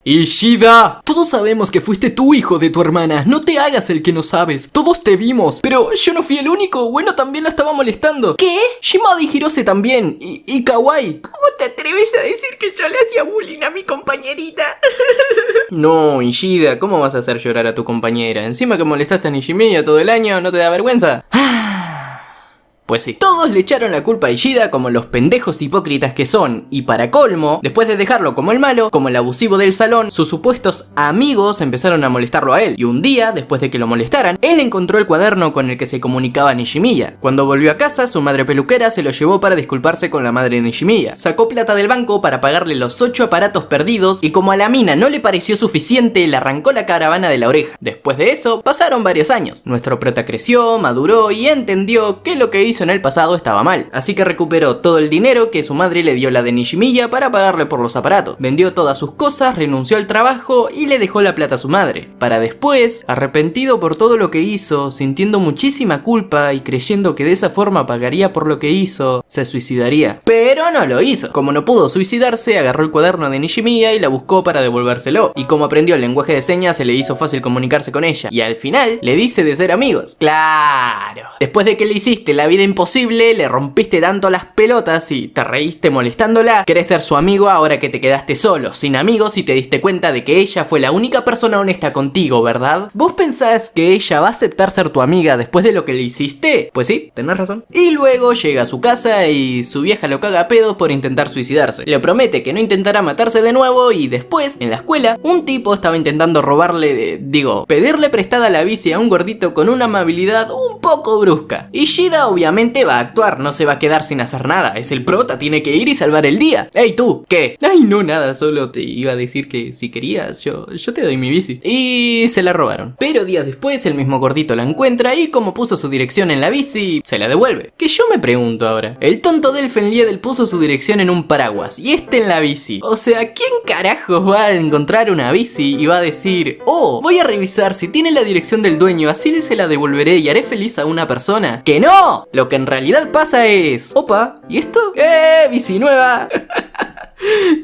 Ishida, todos sabemos que fuiste tú, hijo de tu hermana. No te hagas el que no sabes. Todos te vimos, pero yo no fui el único. Bueno, también la estaba molestando. ¿Qué? Shimada y Hirose también. Y Kawaii. ¿Cómo te atreves a decir que yo le hacía bullying a mi compañerita? No, Ishida, ¿cómo vas a hacer llorar a tu compañera? Encima que molestaste a Nishimiya todo el año, ¿no te da vergüenza? Pues sí, todos le echaron la culpa a Ishida como los pendejos hipócritas que son, y para colmo, después de dejarlo como el malo, como el abusivo del salón, sus supuestos amigos empezaron a molestarlo a él, y un día, después de que lo molestaran, él encontró el cuaderno con el que se comunicaba Nishimiya. Cuando volvió a casa, su madre peluquera se lo llevó para disculparse con la madre de Nishimiya, sacó plata del banco para pagarle los 8 aparatos perdidos, y como a la mina no le pareció suficiente, le arrancó la caravana de la oreja. Después de eso, pasaron varios años. Nuestro prota creció, maduró y entendió que lo que hizo en el pasado estaba mal, así que recuperó todo el dinero que su madre le dio la de Nishimiya para pagarle por los aparatos, vendió todas sus cosas, renunció al trabajo y le dejó la plata a su madre, para después, arrepentido por todo lo que hizo, sintiendo muchísima culpa y creyendo que de esa forma pagaría por lo que hizo, se suicidaría. Pero no lo hizo. Como no pudo suicidarse, agarró el cuaderno de Nishimiya y la buscó para devolvérselo, y como aprendió el lenguaje de señas se le hizo fácil comunicarse con ella, y al final le dice de ser amigos. Claro, después de que le hiciste la vida vida imposible, le rompiste tanto las pelotas y te reíste molestándola, querés ser su amigo ahora que te quedaste solo, sin amigos y te diste cuenta de que ella fue la única persona honesta contigo, ¿verdad? ¿Vos pensás que ella va a aceptar ser tu amiga después de lo que le hiciste? Pues sí, tenés razón. Y luego llega a su casa y su vieja lo caga a pedo por intentar suicidarse. Le promete que no intentará matarse de nuevo y después, en la escuela, un tipo estaba intentando pedirle prestada la bici a un gordito con una amabilidad un poco brusca. Y Ishida obviamente va a actuar, no se va a quedar sin hacer nada, es el prota, tiene que ir y salvar el día. ¡Ey tú! ¿Qué? Ay no, nada, solo te iba a decir que si querías, yo te doy mi bici. Y se la robaron. Pero días después el mismo gordito la encuentra y como puso su dirección en la bici, se la devuelve. Que yo me pregunto ahora, el tonto del Fenliedel puso su dirección en un paraguas y en la bici. O sea, ¿quién carajos va a encontrar una bici y va a decir, oh, voy a revisar si tiene la dirección del dueño, así se la devolveré y haré feliz a una persona? ¡Que no! Lo que en realidad pasa es, opa, ¿y esto? Bici nueva.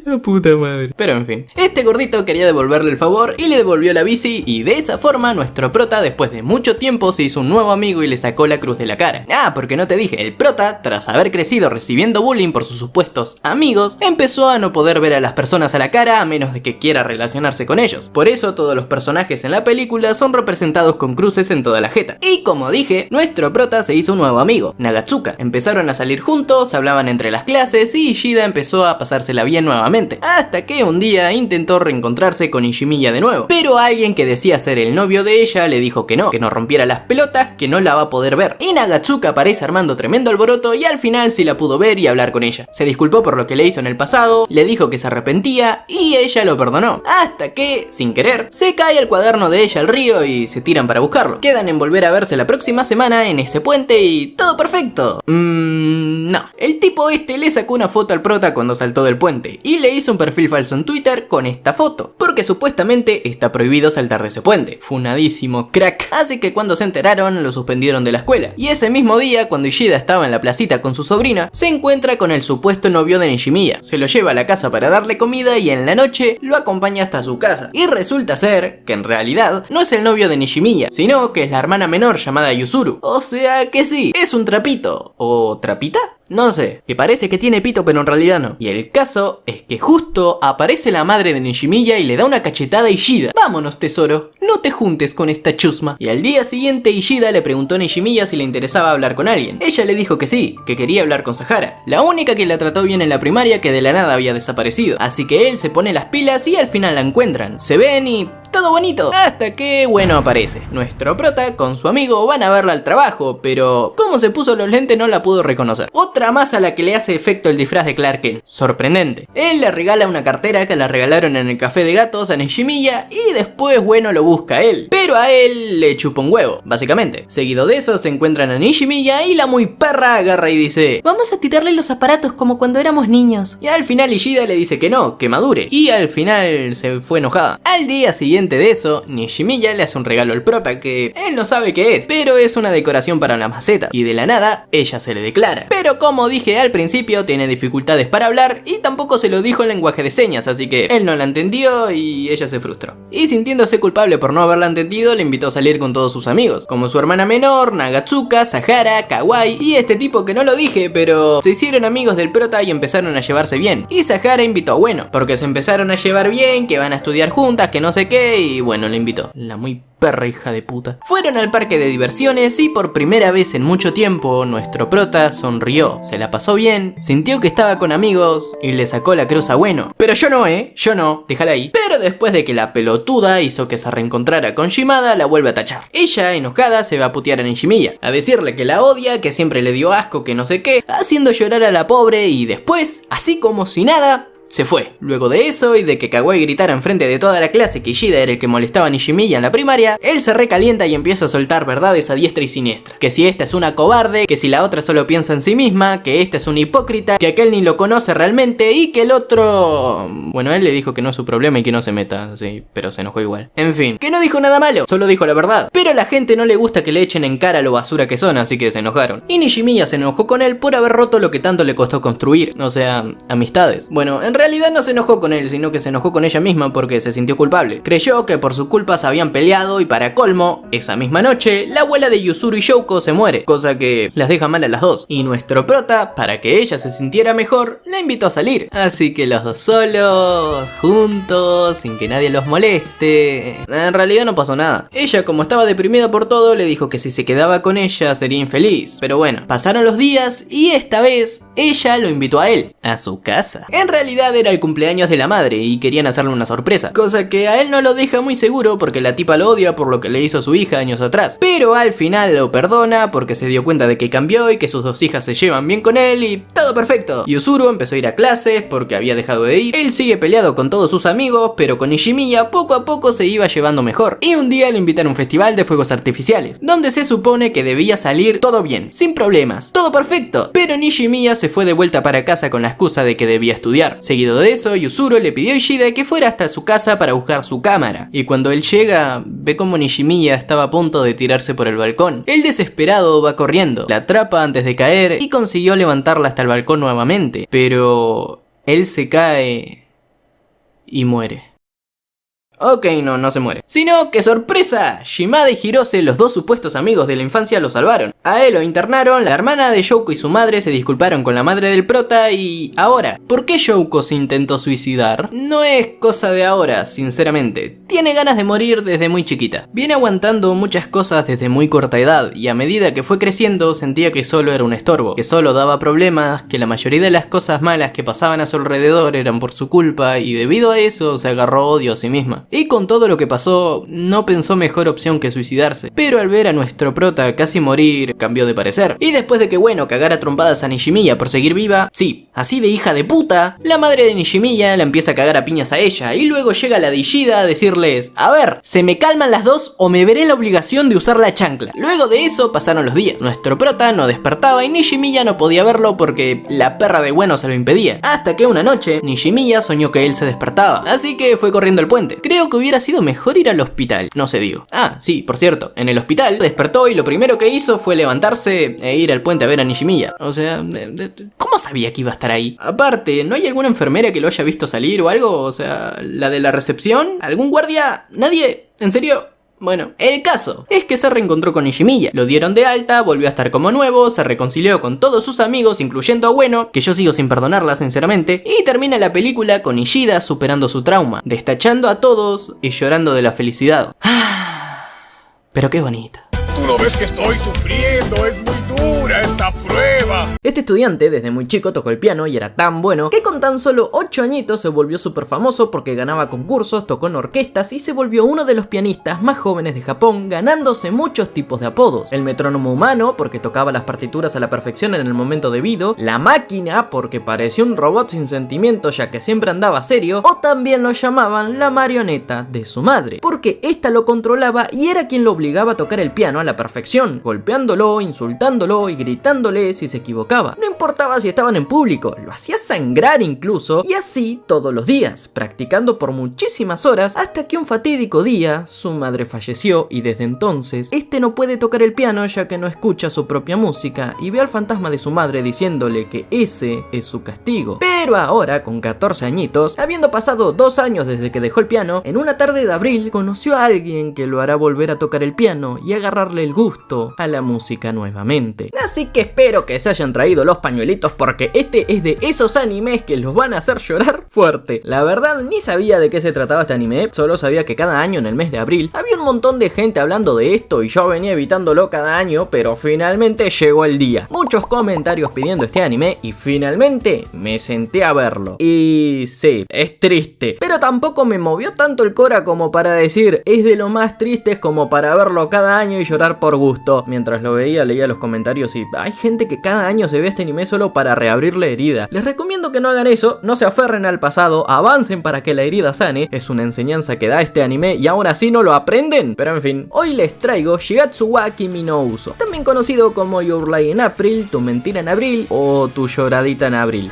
La puta madre. Pero en fin, este gordito quería devolverle el favor y le devolvió la bici y de esa forma nuestro prota después de mucho tiempo se hizo un nuevo amigo y le sacó la cruz de la cara. Ah, porque no te dije, el prota, tras haber crecido recibiendo bullying por sus supuestos amigos, empezó a no poder ver a las personas a la cara a menos de que quiera relacionarse con ellos. Por eso todos los personajes en la película son representados con cruces en toda la jeta. Y como dije, nuestro prota se hizo un nuevo amigo, Nagatsuka. Empezaron a salir juntos, hablaban entre las clases y Ishida empezó a pasársela bien nuevamente, hasta que un día intentó reencontrarse con Ishimiya de nuevo, pero alguien que decía ser el novio de ella le dijo que no rompiera las pelotas, que no la va a poder ver, y Nagatsuka aparece armando tremendo alboroto y al final sí la pudo ver y hablar con ella. Se disculpó por lo que le hizo en el pasado, le dijo que se arrepentía y ella lo perdonó, hasta que, sin querer, se cae el cuaderno de ella al río y se tiran para buscarlo. Quedan en volver a verse la próxima semana en ese puente y todo perfecto. No, el tipo le sacó una foto al prota cuando saltó del puente y le hizo un perfil falso en Twitter con esta foto, porque supuestamente está prohibido saltar de ese puente. Funadísimo, crack. Así que cuando se enteraron lo suspendieron de la escuela. Y ese mismo día, cuando Ishida estaba en la placita con su sobrina, se encuentra con el supuesto novio de Nishimiya. Se lo lleva a la casa para darle comida y en la noche lo acompaña hasta su casa. Y resulta ser que en realidad no es el novio de Nishimiya, sino que es la hermana menor llamada Yuzuru. O sea que sí, es un trapito. ¿O trapita? No sé, que parece que tiene pito pero en realidad no. Y el caso es que justo aparece la madre de Nishimiya y le da una cachetada a Ishida. Vámonos tesoro, no te juntes con esta chusma. Y al día siguiente Ishida le preguntó a Nishimiya si le interesaba hablar con alguien. Ella le dijo que sí, que quería hablar con Sahara, la única que la trató bien en la primaria que de la nada había desaparecido. Así que él se pone las pilas y al final la encuentran. Se ven y todo bonito, hasta que, bueno, aparece nuestro prota con su amigo, van a verla al trabajo, pero como se puso los lentes no la pudo reconocer. Otra más a la que le hace efecto el disfraz de Clark Kent. Sorprendente. Él le regala una cartera que la regalaron en el café de gatos a Nishimiya y después, bueno, lo busca a él. Pero a él le chupa un huevo, básicamente. Seguido de eso se encuentran a Nishimiya y la muy perra agarra y dice: vamos a tirarle los aparatos como cuando éramos niños. Y al final Ishida le dice que no, que madure. Y al final se fue enojada. Al día siguiente de eso, Nishimiya le hace un regalo al prota que él no sabe qué es, pero es una decoración para la maceta. Y de la nada, ella se le declara. Pero como dije al principio, tiene dificultades para hablar y tampoco se lo dijo en lenguaje de señas, así que él no la entendió y ella se frustró. Y sintiéndose culpable por no haberla entendido, le invitó a salir con todos sus amigos, como su hermana menor, Nagatsuka, Sahara, Kawaii y este tipo que no lo dije, pero se hicieron amigos del prota y empezaron a llevarse bien. Y Sahara invitó a Bueno, porque se empezaron a llevar bien, que van a estudiar juntas, que no sé qué, y bueno, le invitó. La muy perra hija de puta. Fueron al parque de diversiones y por primera vez en mucho tiempo nuestro prota sonrió, se la pasó bien, sintió que estaba con amigos y le sacó la cruz a Bueno. Pero yo no, yo no, déjala ahí. Pero después de que la pelotuda hizo que se reencontrara con Shimada, la vuelve a tachar. Ella, enojada, se va a putear a Nishimiya, a decirle que la odia, que siempre le dio asco, que no sé qué, haciendo llorar a la pobre y después, así como si nada, se fue. Luego de eso y de que Kawaii gritara enfrente de toda la clase que Ishida era el que molestaba a Nishimiya en la primaria, él se recalienta y empieza a soltar verdades a diestra y siniestra. Que si esta es una cobarde, que si la otra solo piensa en sí misma, que esta es una hipócrita, que aquel ni lo conoce realmente y que el otro... Bueno, él le dijo que no es su problema y que no se meta, sí, pero se enojó igual. En fin, que no dijo nada malo, solo dijo la verdad. Pero a la gente no le gusta que le echen en cara lo basura que son, así que se enojaron. Y Nishimiya se enojó con él por haber roto lo que tanto le costó construir, o sea, amistades. Bueno, en realidad no se enojó con él, sino que se enojó con ella misma porque se sintió culpable. Creyó que por su culpa se habían peleado y para colmo, esa misma noche, la abuela de Yuzuru y Shouko se muere, cosa que las deja mal a las dos. Y nuestro prota, para que ella se sintiera mejor, la invitó a salir. Así que los dos solos, juntos, sin que nadie los moleste. En realidad no pasó nada. Ella, como estaba deprimida por todo, le dijo que si se quedaba con ella sería infeliz. Pero bueno, pasaron los días y esta vez ella lo invitó a él, a su casa. En realidad era el cumpleaños de la madre y querían hacerle una sorpresa, cosa que a él no lo deja muy seguro porque la tipa lo odia por lo que le hizo a su hija años atrás. Pero al final lo perdona porque se dio cuenta de que cambió y que sus dos hijas se llevan bien con él y todo perfecto. Yuzuru empezó a ir a clases porque había dejado de ir. Él sigue peleado con todos sus amigos, pero con Nishimiya poco a poco se iba llevando mejor. Y un día lo invitan a un festival de fuegos artificiales, donde se supone que debía salir todo bien, sin problemas, todo perfecto. Pero Nishimiya se fue de vuelta para casa con la excusa de que debía estudiar. Seguido de eso, Yuzuru le pidió a Ishida que fuera hasta su casa para buscar su cámara. Y cuando él llega, ve como Nishimiya estaba a punto de tirarse por el balcón. El desesperado va corriendo, la atrapa antes de caer y consiguió levantarla hasta el balcón nuevamente. Pero él se cae y muere. Ok, no se muere. Sino que sorpresa, Shimada y Hirose, los dos supuestos amigos de la infancia, lo salvaron. A él lo internaron, la hermana de Shouko y su madre se disculparon con la madre del prota y... Ahora, ¿por qué Shouko se intentó suicidar? No es cosa de ahora, sinceramente. Tiene ganas de morir desde muy chiquita. Viene aguantando muchas cosas desde muy corta edad y a medida que fue creciendo sentía que solo era un estorbo, que solo daba problemas, que la mayoría de las cosas malas que pasaban a su alrededor eran por su culpa y debido a eso se agarró odio a sí misma. Y con todo lo que pasó, no pensó mejor opción que suicidarse. Pero al ver a nuestro prota casi morir, cambió de parecer. Y después de que cagara trompadas a Nishimiya por seguir viva, sí, así de hija de puta, la madre de Nishimiya la empieza a cagar a piñas a ella. Y luego llega la de Ishida a decirles: a ver, se me calman las dos o me veré la obligación de usar la chancla. Luego de eso pasaron los días. Nuestro prota no despertaba y Nishimiya no podía verlo porque la perra de bueno se lo impedía. Hasta que una noche, Nishimiya soñó que él se despertaba. Así que fue corriendo al puente. Creo que hubiera sido mejor ir al hospital, no sé, digo. Ah, sí, por cierto, en el hospital despertó y lo primero que hizo fue levantarse e ir al puente a ver a Nishimiya. O sea, ¿cómo sabía que iba a estar ahí? Aparte, ¿no hay alguna enfermera que lo haya visto salir o algo? O sea, ¿la de la recepción? ¿Algún guardia? ¿Nadie? ¿En serio? Bueno, el caso es que se reencontró con Nishimiya, lo dieron de alta, volvió a estar como nuevo, se reconcilió con todos sus amigos, incluyendo a Ueno, que yo sigo sin perdonarla sinceramente, y termina la película con Ishida superando su trauma, destachando a todos y llorando de la felicidad. Pero qué bonito. Tú no ves que estoy sufriendo, es muy dura esta prueba. Este estudiante desde muy chico tocó el piano y era tan bueno que con tan solo 8 añitos se volvió súper famoso porque ganaba concursos, tocó en orquestas y se volvió uno de los pianistas más jóvenes de Japón, ganándose muchos tipos de apodos. El metrónomo humano porque tocaba las partituras a la perfección en el momento debido, la máquina porque parecía un robot sin sentimientos ya que siempre andaba serio, o también lo llamaban la marioneta de su madre, porque esta lo controlaba y era quien lo obligaba a tocar el piano a la perfección, golpeándolo, insultándolo y gritándole si se equivocaba. No importaba si estaban en público, lo hacía sangrar incluso, y así todos los días, practicando por muchísimas horas hasta que un fatídico día su madre falleció y desde entonces este no puede tocar el piano ya que no escucha su propia música y ve al fantasma de su madre diciéndole que ese es su castigo. Pero ahora, con 14 añitos, habiendo pasado 2 años desde que dejó el piano, en una tarde de abril conoció a alguien que lo hará volver a tocar el piano y agarrarle el gusto a la música nuevamente. Así que espero que se hayan traído los pañuelitos porque este es de esos animes que los van a hacer llorar fuerte. La verdad ni sabía de qué se trataba este anime, solo sabía que cada año en el mes de abril había un montón de gente hablando de esto y yo venía evitándolo cada año, pero finalmente llegó el día. Muchos comentarios pidiendo este anime y finalmente me senté a verlo. Y sí, es triste, pero tampoco me movió tanto el cora como para decir es de lo más tristes como para verlo cada año y llorar por gusto. Mientras lo veía, leía los comentarios y hay gente que cada año se ve este anime solo para reabrir la herida. Les recomiendo que no hagan eso, no se aferren al pasado, avancen para que la herida sane. Es una enseñanza que da este anime y aún así no lo aprenden. Pero en fin, hoy les traigo Shigatsu wa Kimi no Uso, también conocido como Your Lie in April, Tu mentira en abril o Tu lloradita en abril.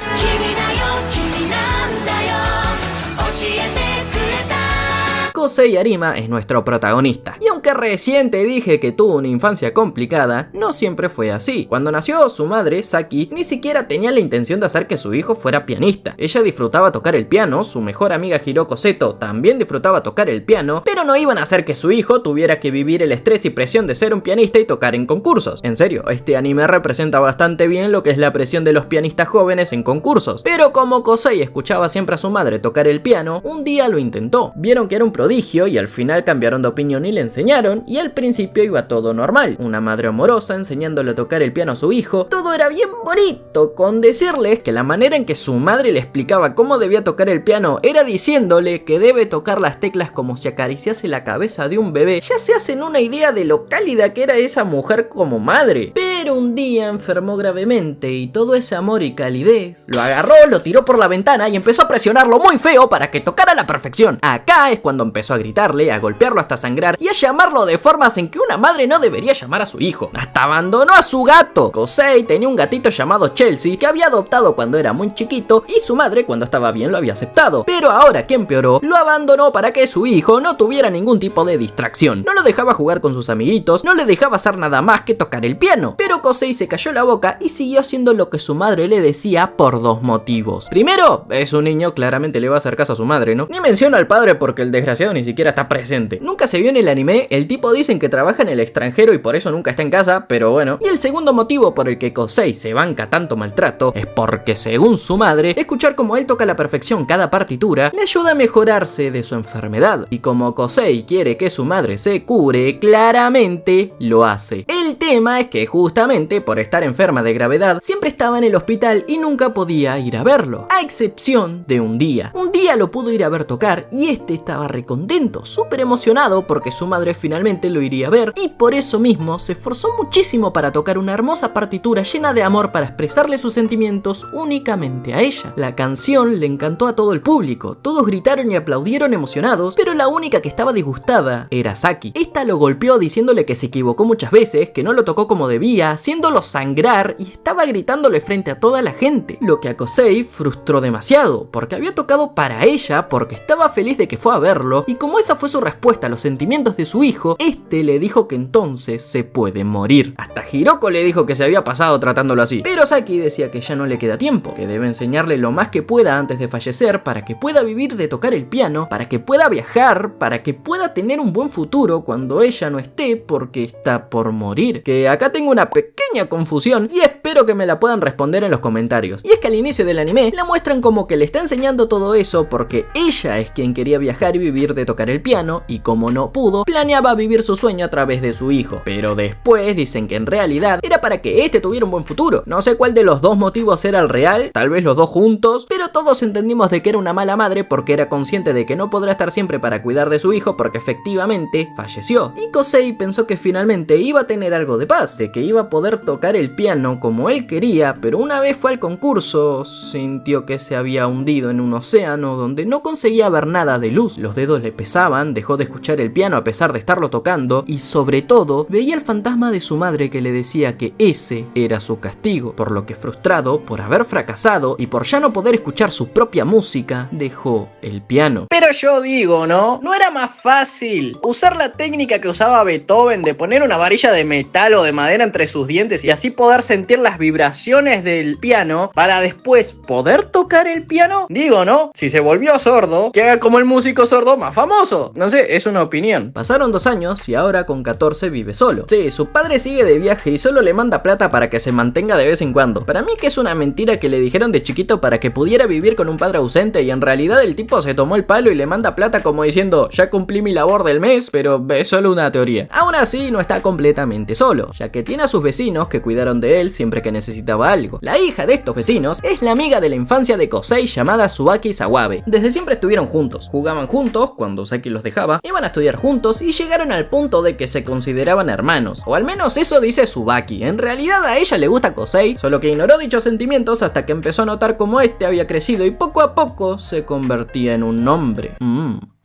Kosei Arima es nuestro protagonista. Y aunque recién te dije que tuvo una infancia complicada, no siempre fue así. Cuando nació, su madre, Saki, ni siquiera tenía la intención de hacer que su hijo fuera pianista. Ella disfrutaba tocar el piano, su mejor amiga Hiroko Seto también disfrutaba tocar el piano, pero no iban a hacer que su hijo tuviera que vivir el estrés y presión de ser un pianista y tocar en concursos. En serio, este anime representa bastante bien lo que es la presión de los pianistas jóvenes en concursos. Pero como Kosei escuchaba siempre a su madre tocar el piano, un día lo intentó. Vieron que era un prodigio y al final cambiaron de opinión y le enseñaron, y al principio iba todo normal. Una madre amorosa enseñándole a tocar el piano a su hijo, todo era bien bonito, con decirles que la manera en que su madre le explicaba cómo debía tocar el piano era diciéndole que debe tocar las teclas como si acariciase la cabeza de un bebé. Ya se hacen una idea de lo cálida que era esa mujer como madre. Pero un día enfermó gravemente y todo ese amor y calidez lo agarró, lo tiró por la ventana y empezó a presionarlo muy feo para que tocara a la perfección. Acá es cuando empezó a gritarle, a golpearlo hasta sangrar y a llamarlo de formas en que una madre no debería llamar a su hijo. Hasta abandonó a su gato. Kosei tenía un gatito llamado Chelsea que había adoptado cuando era muy chiquito y su madre cuando estaba bien lo había aceptado. Pero ahora que empeoró, lo abandonó para que su hijo no tuviera ningún tipo de distracción. No lo dejaba jugar con sus amiguitos, no le dejaba hacer nada más que tocar el piano. Pero Kosei se cayó la boca y siguió haciendo lo que su madre le decía por dos motivos. Primero, es un niño, claramente le va a hacer caso a su madre, ¿no? Ni menciona al padre porque el desgraciado ni siquiera está presente. Nunca se vio en el anime, el tipo dicen que trabaja en el extranjero y por eso nunca está en casa, pero bueno. Y el segundo motivo por el que Kosei se banca tanto maltrato es porque, según su madre, escuchar cómo él toca a la perfección cada partitura le ayuda a mejorarse de su enfermedad. Y como Kosei quiere que su madre se cure, claramente lo hace. El tema es que justamente por estar enferma de gravedad, siempre estaba en el hospital y nunca podía ir a verlo. A excepción de un día. Un día lo pudo ir a ver tocar y este estaba recontento, súper emocionado porque su madre finalmente lo iría a ver y por eso mismo se esforzó muchísimo para tocar una hermosa partitura llena de amor para expresarle sus sentimientos únicamente a ella. La canción le encantó a todo el público, todos gritaron y aplaudieron emocionados, pero la única que estaba disgustada era Saki. Esta lo golpeó diciéndole que se equivocó muchas veces, que no lo tocó como debía, haciéndolo sangrar y estaba gritándole frente a toda la gente, lo que a Kosei frustró demasiado, porque había tocado para ella, porque estaba feliz de que fue a verlo, y como esa fue su respuesta a los sentimientos de su hijo, este le dijo que entonces se puede morir. Hasta Hiroko le dijo que se había pasado tratándolo así, pero Saki decía que ya no le queda tiempo, que debe enseñarle lo más que pueda antes de fallecer para que pueda vivir de tocar el piano, para que pueda viajar, para que pueda tener un buen futuro cuando ella no esté porque está por morir. Que acá tengo una pequeña confusión y espero que me la puedan responder en los comentarios. Y es que al inicio del anime la muestran como que le está enseñando todo eso porque ella es quien quería viajar y vivir de tocar el piano y como no pudo, planeaba vivir su sueño a través de su hijo. Pero después dicen que en realidad era para que este tuviera un buen futuro. No sé cuál de los dos motivos era el real, tal vez los dos juntos, pero todos entendimos de que era una mala madre porque era consciente de que no podrá estar siempre para cuidar de su hijo porque efectivamente falleció. Y Kosei pensó que finalmente iba a tener algo de paz, de que iba a poder tocar el piano como él quería, pero una vez fue al concurso, sintió que se había hundido en un océano donde no conseguía ver nada de luz. Los dedos le pesaban, dejó de escuchar el piano a pesar de estarlo tocando y sobre todo veía el fantasma de su madre que le decía que ese era su castigo, por lo que frustrado por haber fracasado y por ya no poder escuchar su propia música, dejó el piano. Pero yo digo, ¿no? ¿No era más fácil usar la técnica que usaba Beethoven de poner una varilla de metal o de madera entre sus dientes y así poder sentir las vibraciones del piano para después poder tocar el piano? Digo, ¿no? Si se volvió sordo, que haga como el músico sordo más famoso. No sé, es una opinión. Pasaron 2 años y ahora con 14 vive solo. Sí, su padre sigue de viaje y solo le manda plata para que se mantenga de vez en cuando. Para mí que es una mentira que le dijeron de chiquito para que pudiera vivir con un padre ausente y en realidad el tipo se tomó el palo y le manda plata como diciendo ya cumplí mi labor del mes, pero es solo una teoría. Aún así no está completamente solo, ya que tiene a sus vecinos que cuidaron de él siempre que necesitaba algo. La hija de estos vecinos es la amiga de la infancia de Kosei llamada Tsubaki Sawabe. Desde siempre estuvieron juntos, jugaban juntos cuando Saki los dejaba, iban a estudiar juntos y llegaron al punto de que se consideraban hermanos, o al menos eso dice Tsubaki. En realidad a ella le gusta Kosei, solo que ignoró dichos sentimientos hasta que empezó a notar cómo este había crecido y poco a poco se convertía en un hombre.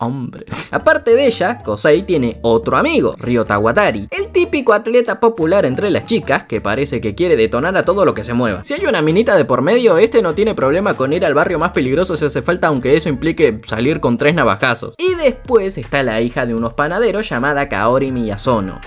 Hombre. Aparte de ella, Kosei tiene otro amigo, Ryota Watari, el típico atleta popular entre las chicas que parece que quiere detonar a todo lo que se mueva. Si hay una minita de por medio, este no tiene problema con ir al barrio más peligroso si hace falta, aunque eso implique salir con 3 navajazos. Y después está la hija de unos panaderos llamada Kaori Miyazono.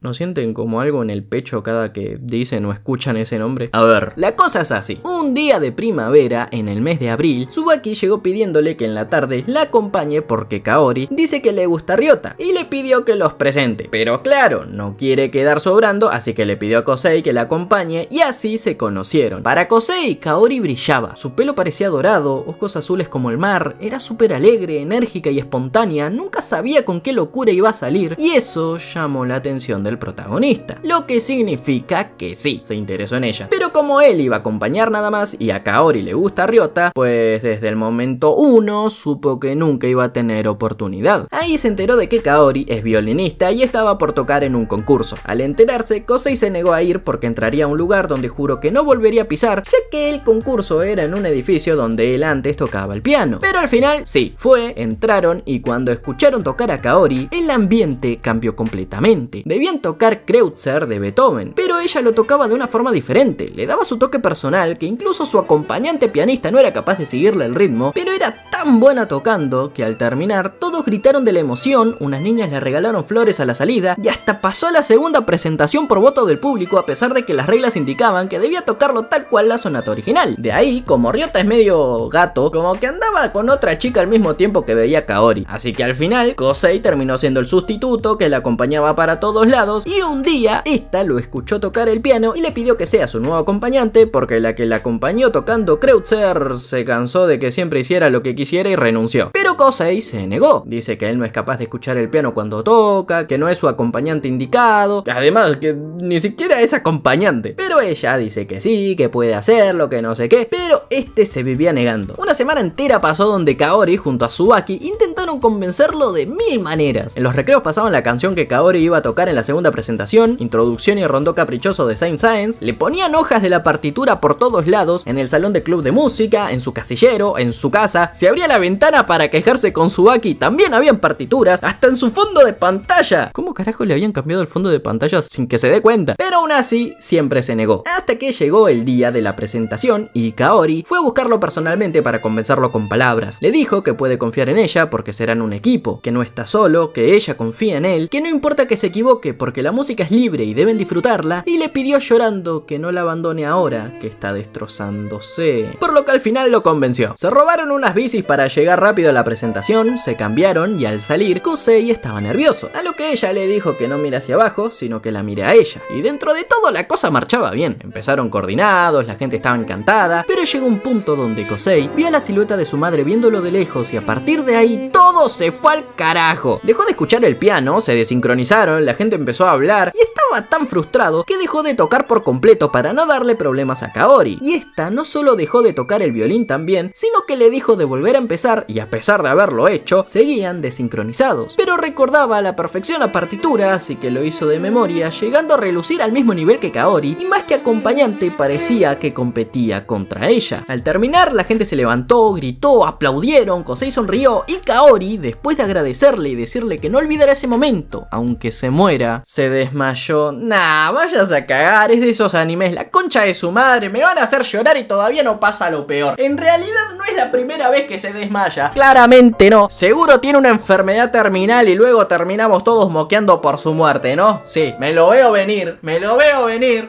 ¿No sienten como algo en el pecho cada que dicen o escuchan ese nombre? A ver, la cosa es así. Un día de primavera, en el mes de abril, Tsubaki llegó pidiéndole que en la tarde la acompañe porque Kaori dice que le gusta Ryota y le pidió que los presente. Pero claro, no quiere quedar sobrando, así que le pidió a Kosei que la acompañe y así se conocieron. Para Kosei, Kaori brillaba. Su pelo parecía dorado, ojos azules como el mar, era súper alegre, enérgica y espontánea, nunca sabía con qué locura iba a salir y eso llamó la atención del protagonista, lo que significa que sí, se interesó en ella. Pero como él iba a acompañar nada más y a Kaori le gusta Ryota, pues desde el momento 1 supo que nunca iba a tener oportunidad. Ahí se enteró de que Kaori es violinista y estaba por tocar en un concurso. Al enterarse, Kosei se negó a ir porque entraría a un lugar donde juró que no volvería a pisar, ya que el concurso era en un edificio donde él antes tocaba el piano. Pero al final, sí, entraron y cuando escucharon tocar a Kaori, el ambiente cambió completamente. Debían tocar Kreutzer de Beethoven, pero ella lo tocaba de una forma diferente, le daba su toque personal que incluso su acompañante pianista no era capaz de seguirle el ritmo, pero era tan buena tocando que al terminar todos gritaron de la emoción, unas niñas le regalaron flores a la salida y hasta pasó a la segunda presentación por voto del público a pesar de que las reglas indicaban que debía tocarlo tal cual la sonata original. De ahí, como Ryota es medio gato, como que andaba con otra chica al mismo tiempo que veía a Kaori, así que al final Kosei terminó siendo el sustituto que la acompañaba para todos lados y un día esta lo escuchó tocar el piano y le pidió que sea su nuevo acompañante porque la que la acompañó tocando Kreutzer se cansó de que siempre hiciera lo que quisiera y renunció. Pero Kosei se negó, dice que él no es capaz de escuchar el piano cuando toca, que no es su acompañante indicado, además que ni siquiera es acompañante. Pero ella dice que sí, que puede hacerlo, que no sé qué, pero este se vivía negando. Una semana entera pasó donde Kaori junto a Tsubaki intentaron convencerlo de 1000 maneras. En los recreos pasaban la canción que Kaori iba a tocar en la segunda presentación, introducción y rondó caprichoso de Saint Science, le ponían hojas de la partitura por todos lados, en el salón de club de música, en su casillero, en su casa, se abría la ventana para quejarse con Tsubaki, también habían partituras, hasta en su fondo de pantalla. ¿Cómo carajo le habían cambiado el fondo de pantalla sin que se dé cuenta? Pero aún así, siempre se negó. Hasta que llegó el día de la presentación y Kaori fue a buscarlo personalmente para convencerlo con palabras. Le dijo que puede confiar en ella porque serán un equipo, que no está solo, que ella confía en él, que no importa que se equivoque porque la música es libre y deben disfrutarla, y le pidió llorando que no la abandone ahora, que está destrozándose. Por lo que al final lo convenció. Se robaron unas bicis para llegar rápido a la presentación, se cambiaron y al salir, Kosei estaba nervioso, a lo que ella le dijo que no mire hacia abajo, sino que la mire a ella. Y dentro de todo la cosa marchaba bien. Empezaron coordinados, la gente estaba encantada, pero llegó un punto donde Kosei vio la silueta de su madre viéndolo de lejos y a partir de ahí todo se fue al carajo. Dejó de escuchar el piano, se desincronizaron, la gente empezó a hablar y estaba tan frustrado que dejó de tocar por completo para no darle problemas a Kaori. Y esta no solo dejó de tocar el violín también, sino que le dijo de volver a empezar y a pesar de haberlo hecho, seguían desincronizados. Pero recordaba a la perfección la partitura, así que lo hizo de memoria, llegando a relucir al mismo nivel que Kaori y más que acompañante parecía que competía contra ella. Al terminar la gente se levantó, gritó, aplaudieron, Kosei sonrió y Kaori, después de agradecerle y decirle que no olvidara ese momento, aunque se muera, se desmayó. Nah, vayas a cagar, es de esos animes, la concha de su madre, me van a hacer llorar y todavía no pasa lo peor. En realidad no es la primera vez que se desmaya, claramente no, seguro tiene una enfermedad terminal y luego terminamos todos moqueando por su muerte, ¿no? Sí, me lo veo venir, me lo veo venir.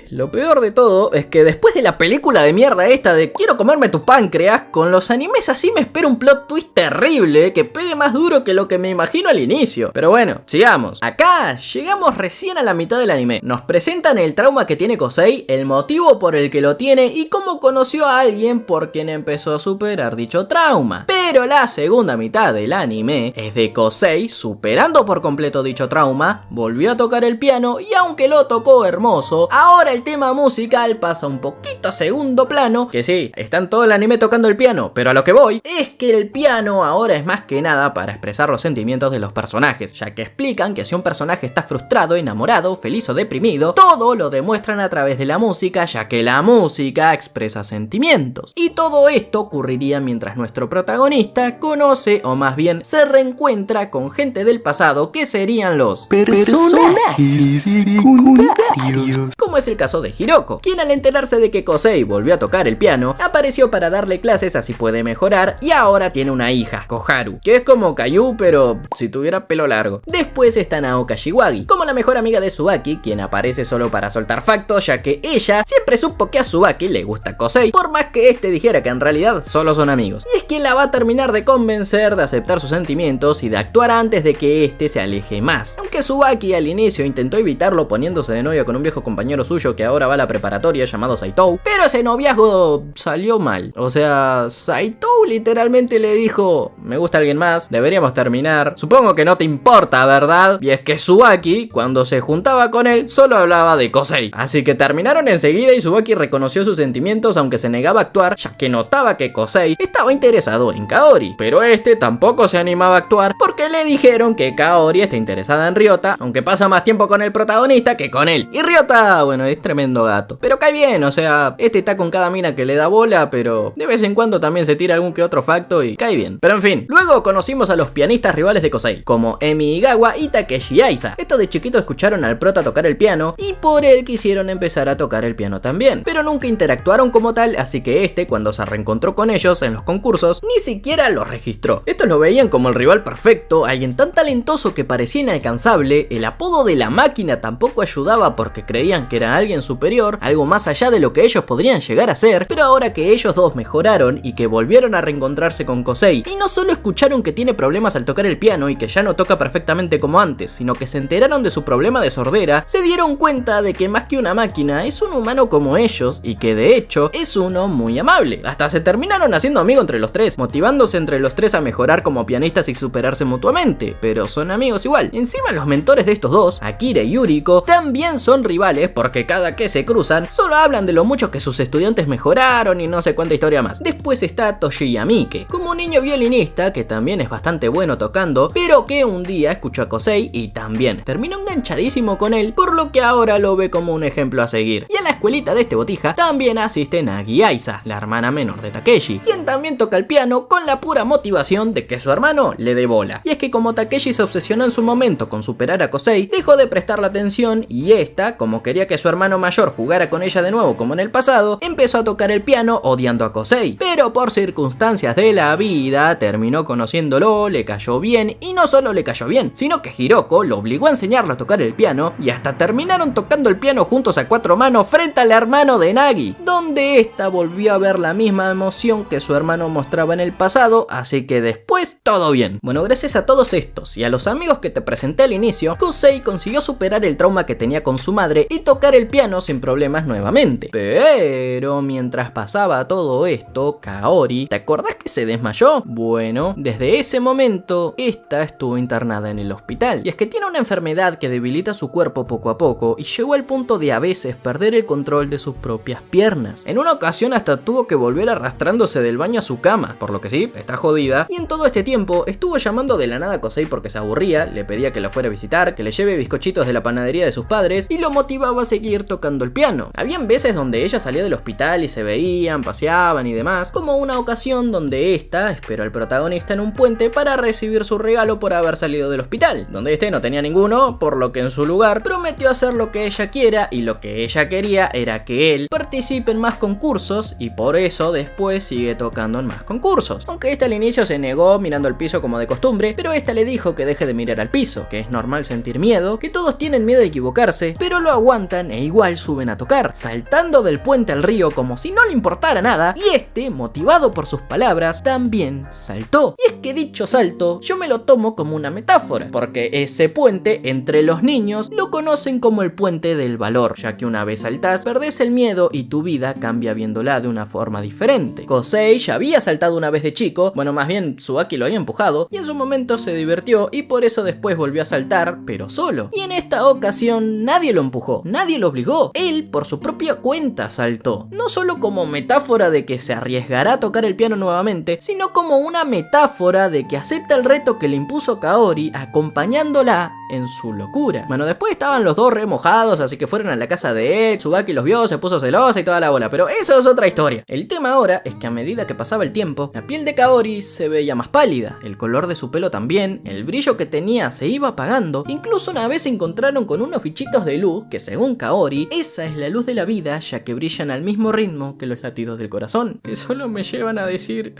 Lo peor de todo es que después de la película de mierda esta de quiero comerme tu páncreas, con los animes así me espera un plot twist terrible que pegue más duro que lo que me imagino al inicio. Pero bueno, sigamos. Acá llegamos recién a la mitad del anime. Nos presentan el trauma que tiene Kosei, el motivo por el que lo tiene y cómo conoció a alguien por quien empezó a superar dicho trauma. Pero la segunda mitad del anime es de Kosei superando por completo dicho trauma, volvió a tocar el piano y aunque lo tocó hermoso, ahora el tema musical pasa un poquito a segundo plano, que sí, está en todo el anime tocando el piano, pero a lo que voy es que el piano ahora es más que nada para expresar los sentimientos de los personajes, ya que explican que si un personaje está frustrado, enamorado, feliz o deprimido, todo lo demuestran a través de la música, ya que la música expresa sentimientos. Y todo esto ocurriría mientras nuestro protagonista protagonista conoce, o más bien se reencuentra con gente del pasado que serían los personajes secundarios, como es el caso de Hiroko, quien al enterarse de que Kosei volvió a tocar el piano, apareció para darle clases así puede mejorar y ahora tiene una hija, Koharu, que es como Caillou pero si tuviera pelo largo. Después está Naoka Shiwagi, como la mejor amiga de Tsubaki, quien aparece solo para soltar factos, ya que ella siempre supo que a Tsubaki le gusta Kosei, por más que este dijera que en realidad solo son amigos. Y es que la va a terminar de convencer de aceptar sus sentimientos y de actuar antes de que este se aleje más. Aunque Tsubaki al inicio intentó evitarlo poniéndose de novia con un viejo compañero suyo que ahora va a la preparatoria llamado Saitou, pero ese noviazgo salió mal. O sea, Saitou literalmente le dijo: me gusta alguien más, deberíamos terminar, supongo que no te importa, ¿verdad? Y es que Tsubaki, cuando se juntaba con él, solo hablaba de Kosei. Así que terminaron enseguida y Tsubaki reconoció sus sentimientos aunque se negaba a actuar, ya que notaba que Kosei estaba interesado en Kaori. Pero este tampoco se animaba a actuar porque le dijeron que Kaori está interesada en Ryota, aunque pasa más tiempo con el protagonista que con él. Y Ryota, bueno, es tremendo gato, pero cae bien, o sea, este está con cada mina que le da bola, pero de vez en cuando también se tira algún que otro facto y cae bien. Pero en fin, luego conocimos a los pianistas rivales de Kosei, como Emi Igawa y Takeshi Aiza. Estos de chiquito escucharon al prota tocar el piano y por él quisieron empezar a tocar el piano también, pero nunca interactuaron como tal, así que este, cuando se reencontró con ellos en los concursos, ni siquiera los registró. Estos lo veían como el rival perfecto, alguien tan talentoso que parecía inalcanzable. El apodo de la máquina tampoco ayudaba porque creían que era alguien superior, algo más allá de lo que ellos podrían llegar a ser. Pero ahora que ellos dos mejoraron y que volvieron a reencontrarse con Kosei, y no solo escucharon que tiene problemas al tocar el piano y que ya no toca perfectamente como antes, sino que se enteraron de su problema de sordera, se dieron cuenta de que más que una máquina es un humano como ellos y que de hecho es uno muy amable. Hasta se terminaron haciendo amigos entre los tres, motivándose entre los tres a mejorar como pianistas y superarse mutuamente, pero son amigos igual. Encima los mentores de estos dos, Akira y Yuriko, también son rivales porque cada que se cruzan solo hablan de lo mucho que sus estudiantes mejoraron y no sé cuánta historia más. Después está Toshiya Miike, como un niño violinista que también es bastante bueno tocando, pero que un día escuchó a Kosei y también terminó enganchadísimo con él, por lo que ahora lo ve como un ejemplo a seguir. Y a la escuelita de este botija también asiste Nagi Aiza, la hermana menor de Takeshi, quien también toca el piano con la pura motivación de que su hermano le dé bola. Y es que como Takeshi se obsesionó en su momento con superar a Kosei, dejó de prestarle atención y esta, como quería que su hermano mayor jugara con ella de nuevo como en el pasado, empezó a tocar el piano odiando a Kosei. Pero por circunstancias de la vida terminó conociéndolo, le cayó bien y no solo le cayó bien, sino que Hiroko lo obligó a enseñarle a tocar el piano y hasta terminaron tocando el piano juntos a cuatro manos frente al hermano de Nagi, donde esta volvió a ver la misma emoción que su hermano mostraba en el pasado, así que después todo bien. Bueno, gracias a todos estos y a los amigos que te presenté al inicio, Kosei consiguió superar el trauma que tenía con su madre y tocar el piano sin problemas nuevamente. Pero mientras pasaba todo esto, Kaori, ¿te acordás que se desmayó? Bueno, desde ese momento, esta estuvo internada en el hospital. Y es que tiene una enfermedad que debilita su cuerpo poco a poco y llegó al punto de a veces perder el control de sus propias piernas. En una ocasión hasta tuvo que volver arrastrándose del baño a su cama, por lo que sí, está jodida. Y en todo este tiempo estuvo llamando de la nada a Kosei porque se aburría, le pedía que la fuera a visitar, que le lleve bizcochitos de la panadería de sus padres y lo motivaba a seguir tocando el piano. Habían veces donde ella salía del hospital y se veían, paseaban y demás, como una ocasión donde esta esperó al protagonista en un puente para recibir su regalo por haber salido del hospital, donde este no tenía ninguno, por lo que en su lugar prometió hacer lo que ella quiera, y lo que ella quería era que él participe en más concursos y por eso después sigue tocando en más concursos. Aunque esta al inicio se negó mirando al piso como de costumbre, pero esta le dijo que deje de mirar al piso, que es normal sentir miedo, que todos tienen miedo de equivocarse, pero lo aguantan e igual suben a tocar, saltando del puente al río como si no le importara nada, y este, motivado por sus palabras, también saltó. Y es que dicho salto yo me lo tomo como una metáfora, porque ese puente entre los niños lo conocen como el puente del valor, ya que una vez saltás, perdés el miedo y tu vida cambia viéndola de una forma diferente. Kosei ya había saltado una vez de chico, bueno, más bien Tsubaki lo había empujado, y en su momento se divirtió y por eso después volvió a saltar, pero solo. Y en esta ocasión nadie lo empujó, nadie lo obligó, él por su propia cuenta saltó. No solo como metáfora de que se arriesgará a tocar el piano nuevamente, sino como una metáfora de que acepta el reto que le impuso Kaori acompañándola en su locura. Bueno, después estaban los dos remojados, así que fueron a la casa de él. Tsubaki Subaki los vio, se puso celosa y toda la bola, pero eso es otra historia. El tema ahora es que a medida que pasaba el tiempo, la piel de Kaori se veía más pálida, el color de su pelo también, el brillo que tenía se iba apagando, incluso una vez se encontraron con unos bichitos de luz que según Kaori, esa es la luz de la vida, ya que brillan al mismo ritmo que los latidos del corazón, que solo me llevan a decir,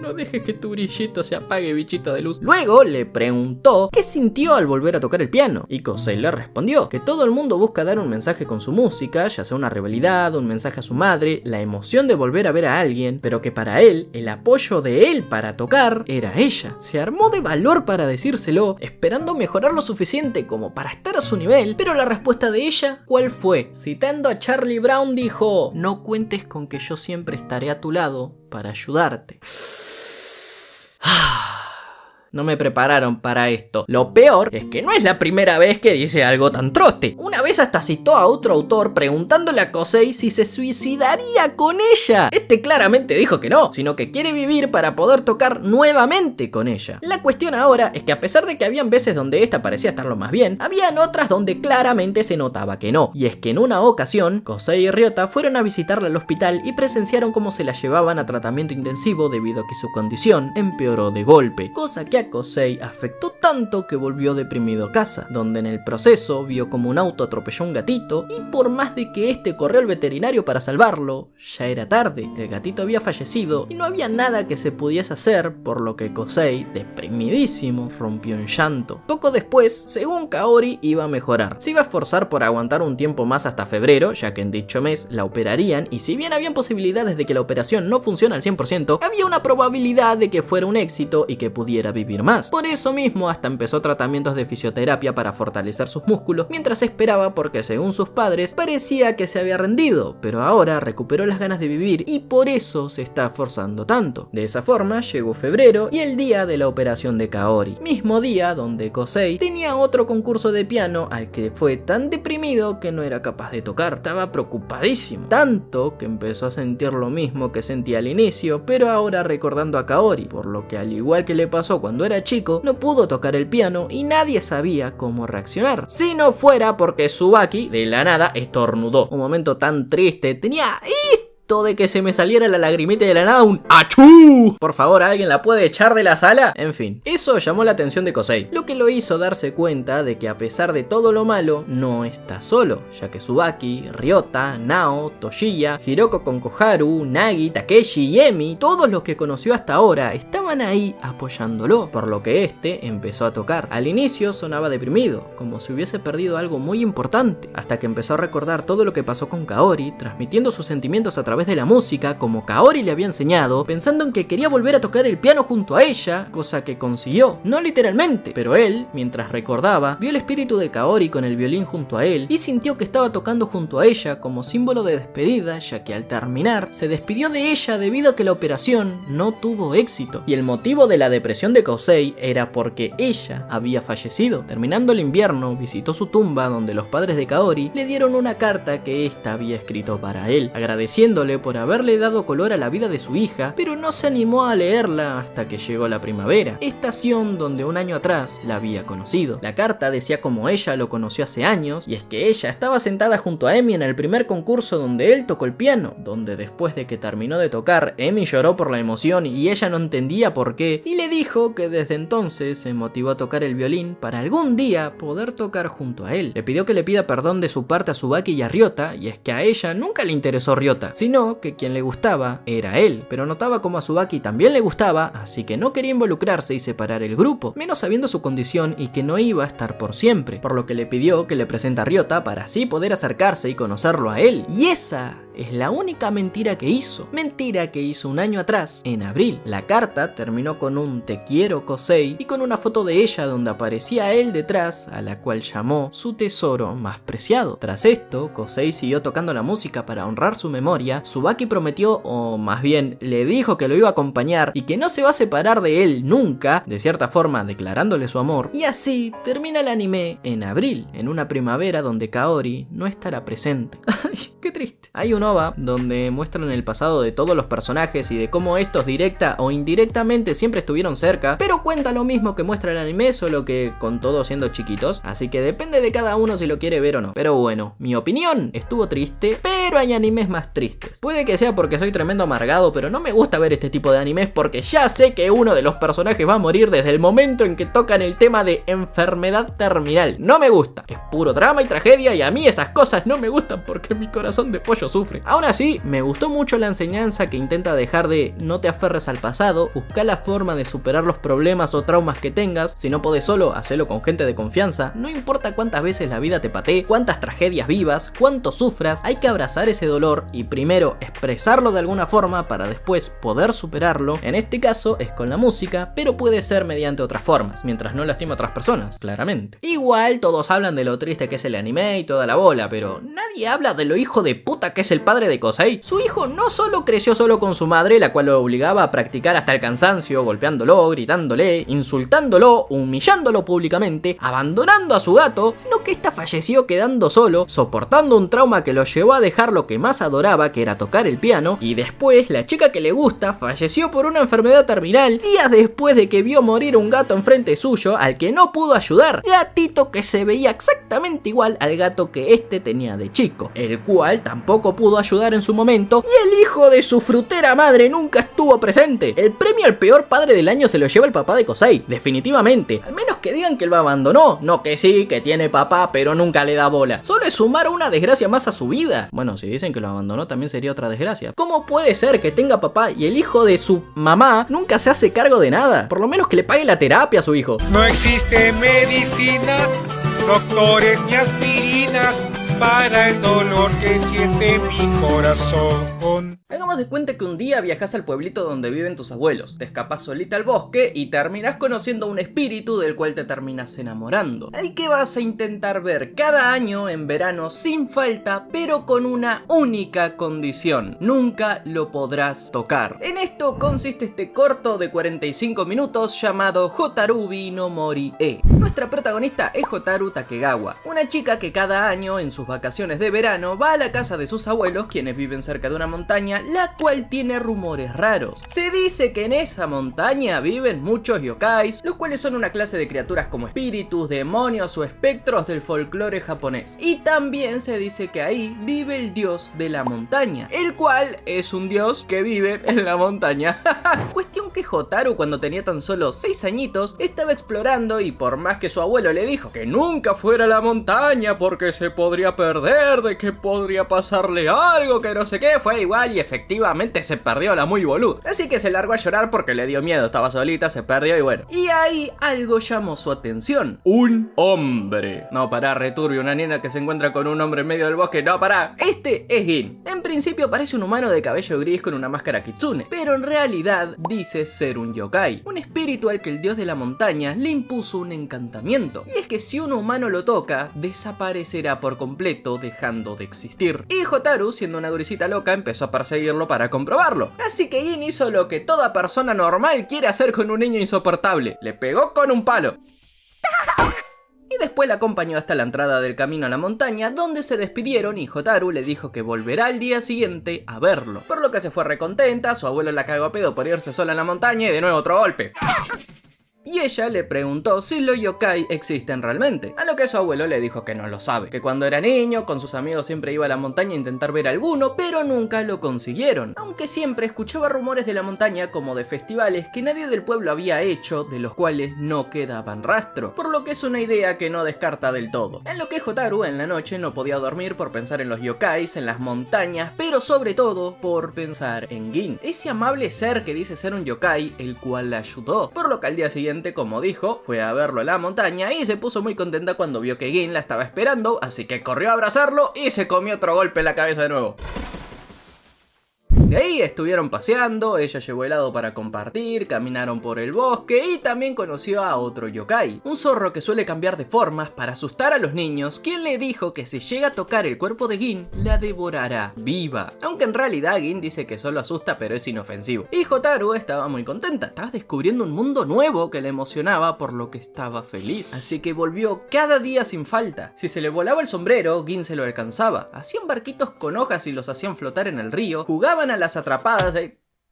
no dejes que tu brillito se apague, bichito de luz. Luego le preguntó qué sintió al volver a tocar el piano, y Kosei le respondió que todo el mundo busca dar un mensaje con su música, ya sea una rivalidad, un mensaje a su madre, la emoción de volver a ver a alguien, pero que para él, el apoyo de él para tocar era ella. Se armó de valor para decírselo, esperando mejorar lo suficiente como para estar a su nivel, pero la respuesta de ella, ¿cuál fue? Citando a Charlie Brown dijo, no cuentes con que yo siempre estaré a tu lado para ayudarte. No me prepararon para esto. Lo peor es que no es la primera vez que dice algo tan troste. Una vez hasta citó a otro autor preguntándole a Kosei si se suicidaría con ella. Este claramente dijo que no, sino que quiere vivir para poder tocar nuevamente con ella. La cuestión ahora es que a pesar de que habían veces donde esta parecía estarlo más bien, habían otras donde claramente se notaba que no. Y es que en una ocasión, Kosei y Ryota fueron a visitarla al hospital y presenciaron cómo se la llevaban a tratamiento intensivo debido a que su condición empeoró de golpe, cosa que a Kosei afectó tanto que volvió deprimido a casa, donde en el proceso vio como un auto atropelló a un gatito y por más de que este corrió al veterinario para salvarlo, ya era tarde, el gatito había fallecido y no había nada que se pudiese hacer, por lo que Kosei, deprimidísimo, rompió en llanto. Poco después, según Kaori, iba a mejorar. Se iba a esforzar por aguantar un tiempo más hasta febrero, ya que en dicho mes la operarían y si bien habían posibilidades de que la operación no funcione al 100%, había una probabilidad de que fuera un éxito y que pudiera vivir más. Por eso mismo hasta empezó tratamientos de fisioterapia para fortalecer sus músculos mientras esperaba porque según sus padres parecía que se había rendido, pero ahora recuperó las ganas de vivir y por eso se está esforzando tanto. De esa forma llegó febrero y el día de la operación de Kaori, mismo día donde Kosei tenía otro concurso de piano al que fue tan deprimido que no era capaz de tocar. Estaba preocupadísimo, tanto que empezó a sentir lo mismo que sentía al inicio, pero ahora recordando a Kaori, por lo que al igual que le pasó cuando era chico, no pudo tocar el piano y nadie sabía cómo reaccionar. Si no fuera porque Subaki, de la nada, estornudó. Un momento tan triste, tenía de que se me saliera la lagrimita de la nada un ¡achú! Por favor, ¿alguien la puede echar de la sala? En fin, eso llamó la atención de Kosei, lo que lo hizo darse cuenta de que a pesar de todo lo malo, no está solo, ya que Subaki, Ryota, Nao, Toshiya, Hiroko con Koharu, Nagi, Takeshi y Emi, todos los que conoció hasta ahora, estaban ahí apoyándolo, por lo que este empezó a tocar. Al inicio sonaba deprimido, como si hubiese perdido algo muy importante, hasta que empezó a recordar todo lo que pasó con Kaori, transmitiendo sus sentimientos a través de la música, como Kaori le había enseñado, pensando en que quería volver a tocar el piano junto a ella, cosa que consiguió, no literalmente, pero él, mientras recordaba, vio el espíritu de Kaori con el violín junto a él y sintió que estaba tocando junto a ella como símbolo de despedida, ya que al terminar, se despidió de ella debido a que la operación no tuvo éxito, y el motivo de la depresión de Kosei era porque ella había fallecido. Terminando el invierno, visitó su tumba donde los padres de Kaori le dieron una carta que ésta había escrito para él, agradeciéndole por haberle dado color a la vida de su hija, pero no se animó a leerla hasta que llegó la primavera, estación donde un año atrás la había conocido. La carta decía como ella lo conoció hace años, y es que ella estaba sentada junto a Emi en el primer concurso donde él tocó el piano, donde después de que terminó de tocar, Emi lloró por la emoción y ella no entendía por qué, y le dijo que desde entonces se motivó a tocar el violín para algún día poder tocar junto a él. Le pidió que le pida perdón de su parte a Subaki y a Ryota, y es que a ella nunca le interesó Ryota, sino que quien le gustaba era él, pero notaba como a Subaki también le gustaba, así que no quería involucrarse y separar el grupo, menos sabiendo su condición y que no iba a estar por siempre, por lo que le pidió que le presente a Ryota para así poder acercarse y conocerlo a él, y esa es la única mentira que hizo un año atrás, en abril. La carta terminó con un "te quiero Kosei" y con una foto de ella donde aparecía él detrás, a la cual llamó su tesoro más preciado. Tras esto, Kosei siguió tocando la música para honrar su memoria. Subaki prometió, o más bien le dijo que lo iba a acompañar y que no se va a separar de él nunca, de cierta forma declarándole su amor, y así termina el anime en abril, en una primavera donde Kaori no estará presente. Ay, qué triste. Hay un Supernova, donde muestran el pasado de todos los personajes y de cómo estos directa o indirectamente siempre estuvieron cerca, pero cuenta lo mismo que muestra el anime, solo que con todos siendo chiquitos, así que depende de cada uno si lo quiere ver o no. Pero bueno, mi opinión, estuvo triste, pero hay animes más tristes. Puede que sea porque soy tremendo amargado, pero no me gusta ver este tipo de animes porque ya sé que uno de los personajes va a morir desde el momento en que tocan el tema de enfermedad terminal. No me gusta, es puro drama y tragedia y a mí esas cosas no me gustan porque mi corazón de pollo sufre. Aún así, me gustó mucho la enseñanza que intenta dejar de no te aferres al pasado, busca la forma de superar los problemas o traumas que tengas. Si no podés solo, hacelo con gente de confianza. No importa cuántas veces la vida te patee, cuántas tragedias vivas, cuánto sufras, hay que abrazar ese dolor y primero expresarlo de alguna forma para después poder superarlo. En este caso es con la música, pero puede ser mediante otras formas, mientras no lastima a otras personas, claramente. Igual todos hablan de lo triste que es el anime y toda la bola, pero nadie habla de lo hijo de puta que es el padre de Kosei. Su hijo no solo creció solo con su madre, la cual lo obligaba a practicar hasta el cansancio, golpeándolo, gritándole, insultándolo, humillándolo públicamente, abandonando a su gato, sino que esta falleció quedando solo, soportando un trauma que lo llevó a dejar lo que más adoraba, que era tocar el piano, y después la chica que le gusta falleció por una enfermedad terminal días después de que vio morir un gato enfrente suyo al que no pudo ayudar, gatito que se veía exactamente igual al gato que este tenía de chico, el cual tampoco pudo ayudar en su momento, y el hijo de su frutera madre nunca estuvo presente. El premio al peor padre del año se lo lleva el papá de Kosei, definitivamente, al menos que digan que lo abandonó, no que sí, que tiene papá pero nunca le da bola. Solo es sumar una desgracia más a su vida. Bueno, si dicen que lo abandonó también sería otra desgracia. ¿Cómo puede ser que tenga papá y el hijo de su mamá nunca se hace cargo de nada? Por lo menos que le pague la terapia a su hijo. No existe medicina, doctores ni aspirinas para el dolor que siente mi corazón. Hagamos de cuenta que un día viajas al pueblito donde viven tus abuelos, te escapas solita al bosque y terminas conociendo a un espíritu del cual te terminas enamorando, al que vas a intentar ver cada año en verano sin falta, pero con una única condición: nunca lo podrás tocar. En esto consiste este corto de 45 minutos llamado Hotarubi no Mori e. Nuestra protagonista es Hotaru Takegawa, una chica que cada año en sus vacaciones de verano va a la casa de sus abuelos, quienes viven cerca de una montaña, la cual tiene rumores raros. Se dice que en esa montaña viven muchos yokais, los cuales son una clase de criaturas como espíritus, demonios o espectros del folclore japonés. Y también se dice que ahí vive el dios de la montaña, el cual es un dios que vive en la montaña. Cuestión que Hotaru, cuando tenía tan solo 6 añitos, estaba explorando y por más que su abuelo le dijo que nunca fuera a la montaña porque se podría perder, de que podría pasarle algo, que no sé qué, fue igual y efectivamente se perdió la muy boluda. Así que se largó a llorar porque le dio miedo, estaba solita, se perdió y bueno. Y ahí algo llamó su atención: un hombre. No, pará, returbio, una nena que se encuentra con un hombre en medio del bosque, no, pará. Este es Gin. En principio parece un humano de cabello gris con una máscara kitsune, pero en realidad dice ser un yokai, un espíritu al que el dios de la montaña le impuso un encantamiento. Y es que si un humano lo toca, desaparecerá por completo, dejando de existir. Y Hotaru, siendo una gurisita loca, empezó a perseguirlo para comprobarlo. Así que Gin hizo lo que toda persona normal quiere hacer con un niño insoportable: le pegó con un palo. Y después la acompañó hasta la entrada del camino a la montaña, donde se despidieron y Hotaru le dijo que volverá al día siguiente a verlo. Por lo que se fue recontenta, su abuelo la cagó a pedo por irse sola en la montaña y de nuevo otro golpe. Y ella le preguntó si los yokai existen realmente, a lo que su abuelo le dijo que no lo sabe, que cuando era niño con sus amigos siempre iba a la montaña a intentar ver alguno, pero nunca lo consiguieron, aunque siempre escuchaba rumores de la montaña como de festivales que nadie del pueblo había hecho, de los cuales no quedaban rastro, por lo que es una idea que no descarta del todo. En lo que Hotaru en la noche no podía dormir por pensar en los yokais, en las montañas, pero sobre todo por pensar en Gin, ese amable ser que dice ser un yokai, el cual la ayudó, por lo que al día siguiente, como dijo, fue a verlo a la montaña y se puso muy contenta cuando vio que Gin la estaba esperando, así que corrió a abrazarlo y se comió otro golpe en la cabeza de nuevo. De ahí estuvieron paseando, ella llevó helado para compartir, caminaron por el bosque y también conoció a otro yokai, un zorro que suele cambiar de formas para asustar a los niños, quien le dijo que si llega a tocar el cuerpo de Gin, la devorará viva. Aunque en realidad Gin dice que solo asusta pero es inofensivo. Y Hotaru estaba muy contenta, estaba descubriendo un mundo nuevo que le emocionaba, por lo que estaba feliz. Así que volvió cada día sin falta. Si se le volaba el sombrero, Gin se lo alcanzaba. Hacían barquitos con hojas y los hacían flotar en el río, jugaban a las atrapadas,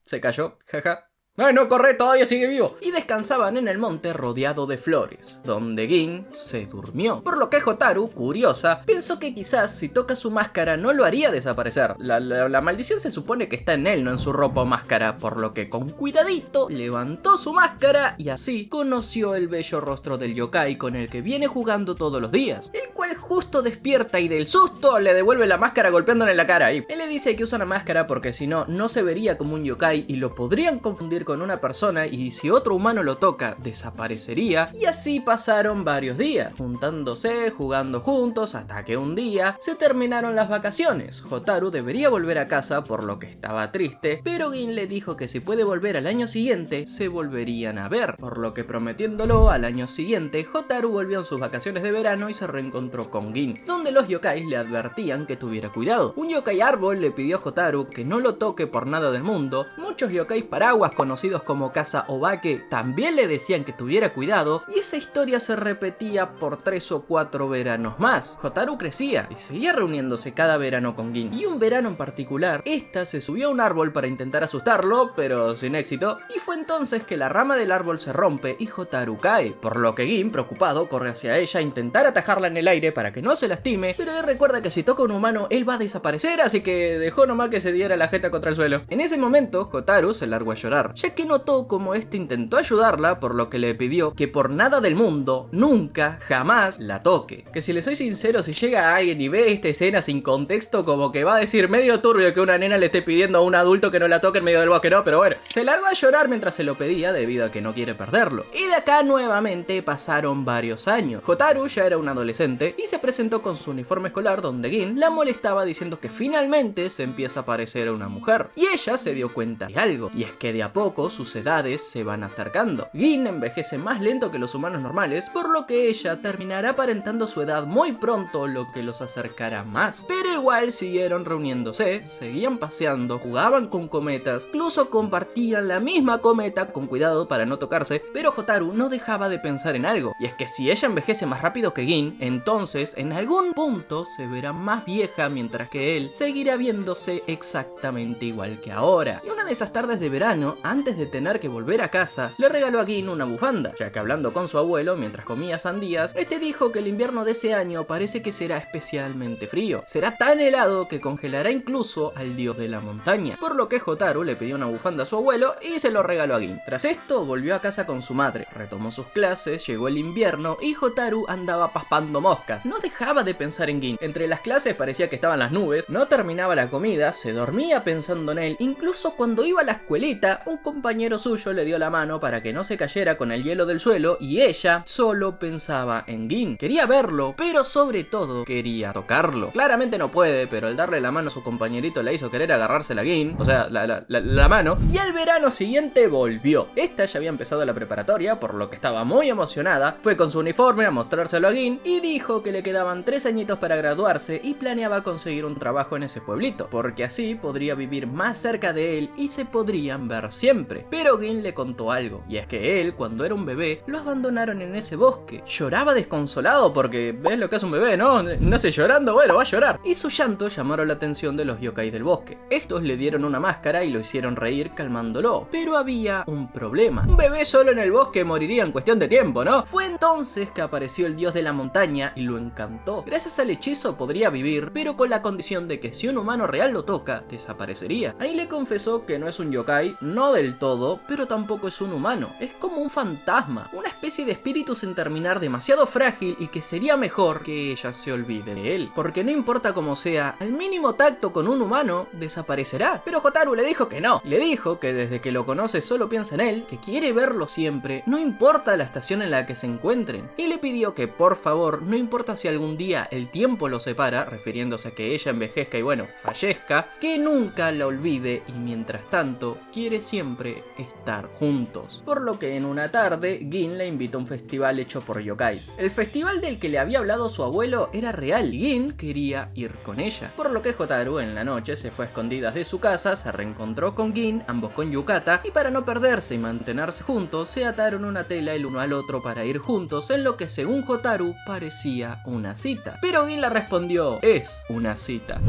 se cayó, jaja. ¡Ay, no, corre! Todavía sigue vivo. Y descansaban en el monte rodeado de flores, donde Gin se durmió. Por lo que Hotaru, curiosa, pensó que quizás si toca su máscara no lo haría desaparecer. La maldición se supone que está en él, no en su ropa o máscara, por lo que con cuidadito levantó su máscara y así conoció el bello rostro del yokai con el que viene jugando todos los días, el cual justo despierta y del susto le devuelve la máscara golpeándole en la cara. Y él le dice que usa una máscara porque si no, no se vería como un yokai y lo podrían confundir con una persona y si otro humano lo toca, desaparecería. Y así pasaron varios días, juntándose, jugando juntos, hasta que un día se terminaron las vacaciones. Hotaru debería volver a casa por lo que estaba triste, pero Gin le dijo que si puede volver al año siguiente, se volverían a ver, por lo que prometiéndolo al año siguiente, Hotaru volvió en sus vacaciones de verano y se reencontró con Gin, donde los yokais le advertían que tuviera cuidado. Un yokai árbol le pidió a Hotaru que no lo toque por nada del mundo. Muchos yokais paraguas conocidos como Kasa Obake también le decían que tuviera cuidado, y esa historia se repetía por 3 o 4 veranos más. Hotaru crecía y seguía reuniéndose cada verano con Gin, y un verano en particular, esta se subió a un árbol para intentar asustarlo, pero sin éxito, y fue entonces que la rama del árbol se rompe y Hotaru cae, por lo que Gin, preocupado, corre hacia ella a intentar atajarla en el aire para que no se lastime, pero él recuerda que si toca a un humano él va a desaparecer, así que dejó nomás que se diera la jeta contra el suelo. En ese momento, Hotaru se largó a llorar, ya que notó como este intentó ayudarla, por lo que le pidió que por nada del mundo, nunca, jamás la toque. Que si le soy sincero, si llega alguien y ve esta escena sin contexto, como que va a decir medio turbio que una nena le esté pidiendo a un adulto que no la toque en medio del bosque, ¿no? Pero bueno, se largó a llorar mientras se lo pedía debido a que no quiere perderlo. Y de acá nuevamente pasaron varios años. Hotaru ya era un adolescente y se presentó con su uniforme escolar donde Gin la molestaba diciendo que finalmente se empieza a parecer a una mujer. Y ella se dio cuenta de algo, y es que de a poco sus edades se van acercando. Gin envejece más lento que los humanos normales, por lo que ella terminará aparentando su edad muy pronto, lo que los acercará más. Pero igual siguieron reuniéndose, seguían paseando, jugaban con cometas, incluso compartían la misma cometa con cuidado para no tocarse, pero Hotaru no dejaba de pensar en algo, y es que si ella envejece más rápido que Gin, entonces en algún punto se verá más vieja mientras que él seguirá viéndose exactamente igual que ahora. Y una de esas tardes de verano, antes de tener que volver a casa, le regaló a Gin una bufanda, ya que hablando con su abuelo mientras comía sandías, este dijo que el invierno de ese año parece que será especialmente frío. Será tan helado que congelará incluso al dios de la montaña, por lo que Hotaru le pidió una bufanda a su abuelo y se lo regaló a Gin. Tras esto volvió a casa con su madre, retomó sus clases, llegó el invierno y Hotaru andaba paspando moscas. No dejaba de pensar en Gin. Entre las clases parecía que estaban las nubes, no terminaba la comida, se dormía pensando en él, incluso cuando iba a la escuelita, un compañero suyo le dio la mano para que no se cayera con el hielo del suelo y ella solo pensaba en Gin. Quería verlo, pero sobre todo quería tocarlo. Claramente no puede, pero al darle la mano a su compañerito la hizo querer agarrársela a Gin, o sea, la mano, y al verano siguiente volvió. Esta ya había empezado la preparatoria, por lo que estaba muy emocionada, fue con su uniforme a mostrárselo a Gin y dijo que le quedaban 3 añitos para graduarse y planeaba conseguir un trabajo en ese pueblito, porque así podría vivir más cerca de él y se podrían ver siempre. Pero Gin le contó algo, y es que él, cuando era un bebé, lo abandonaron en ese bosque. Lloraba desconsolado porque ves lo que hace un bebé, ¿no? Nace llorando, bueno, va a llorar. Y su llanto llamaron la atención de los yokai del bosque. Estos le dieron una máscara y lo hicieron reír calmándolo. Pero había un problema. Un bebé solo en el bosque moriría en cuestión de tiempo, ¿no? Fue entonces que apareció el dios de la montaña y lo encantó. Gracias al hechizo podría vivir, pero con la condición de que si un humano real lo toca, desaparecería. Ahí le confesó que no es un yokai, no del del todo, pero tampoco es un humano. Es como un fantasma, una especie de espíritu sin terminar, demasiado frágil y que sería mejor que ella se olvide de él. Porque no importa cómo sea, al mínimo tacto con un humano desaparecerá. Pero Hotaru le dijo que no. Le dijo que desde que lo conoce solo piensa en él, que quiere verlo siempre, no importa la estación en la que se encuentren. Y le pidió que por favor, no importa si algún día el tiempo los separa, refiriéndose a que ella envejezca y bueno, fallezca, que nunca la olvide y mientras tanto quiere siempre estar juntos. Por lo que en una tarde, Gin la invita a un festival hecho por yokais. El festival del que le había hablado su abuelo era real y Gin quería ir con ella. Por lo que Hotaru en la noche se fue a escondidas de su casa, se reencontró con Gin, ambos con yukata, y para no perderse y mantenerse juntos, se ataron una tela el uno al otro para ir juntos en lo que según Hotaru parecía una cita. Pero Gin le respondió, es una cita.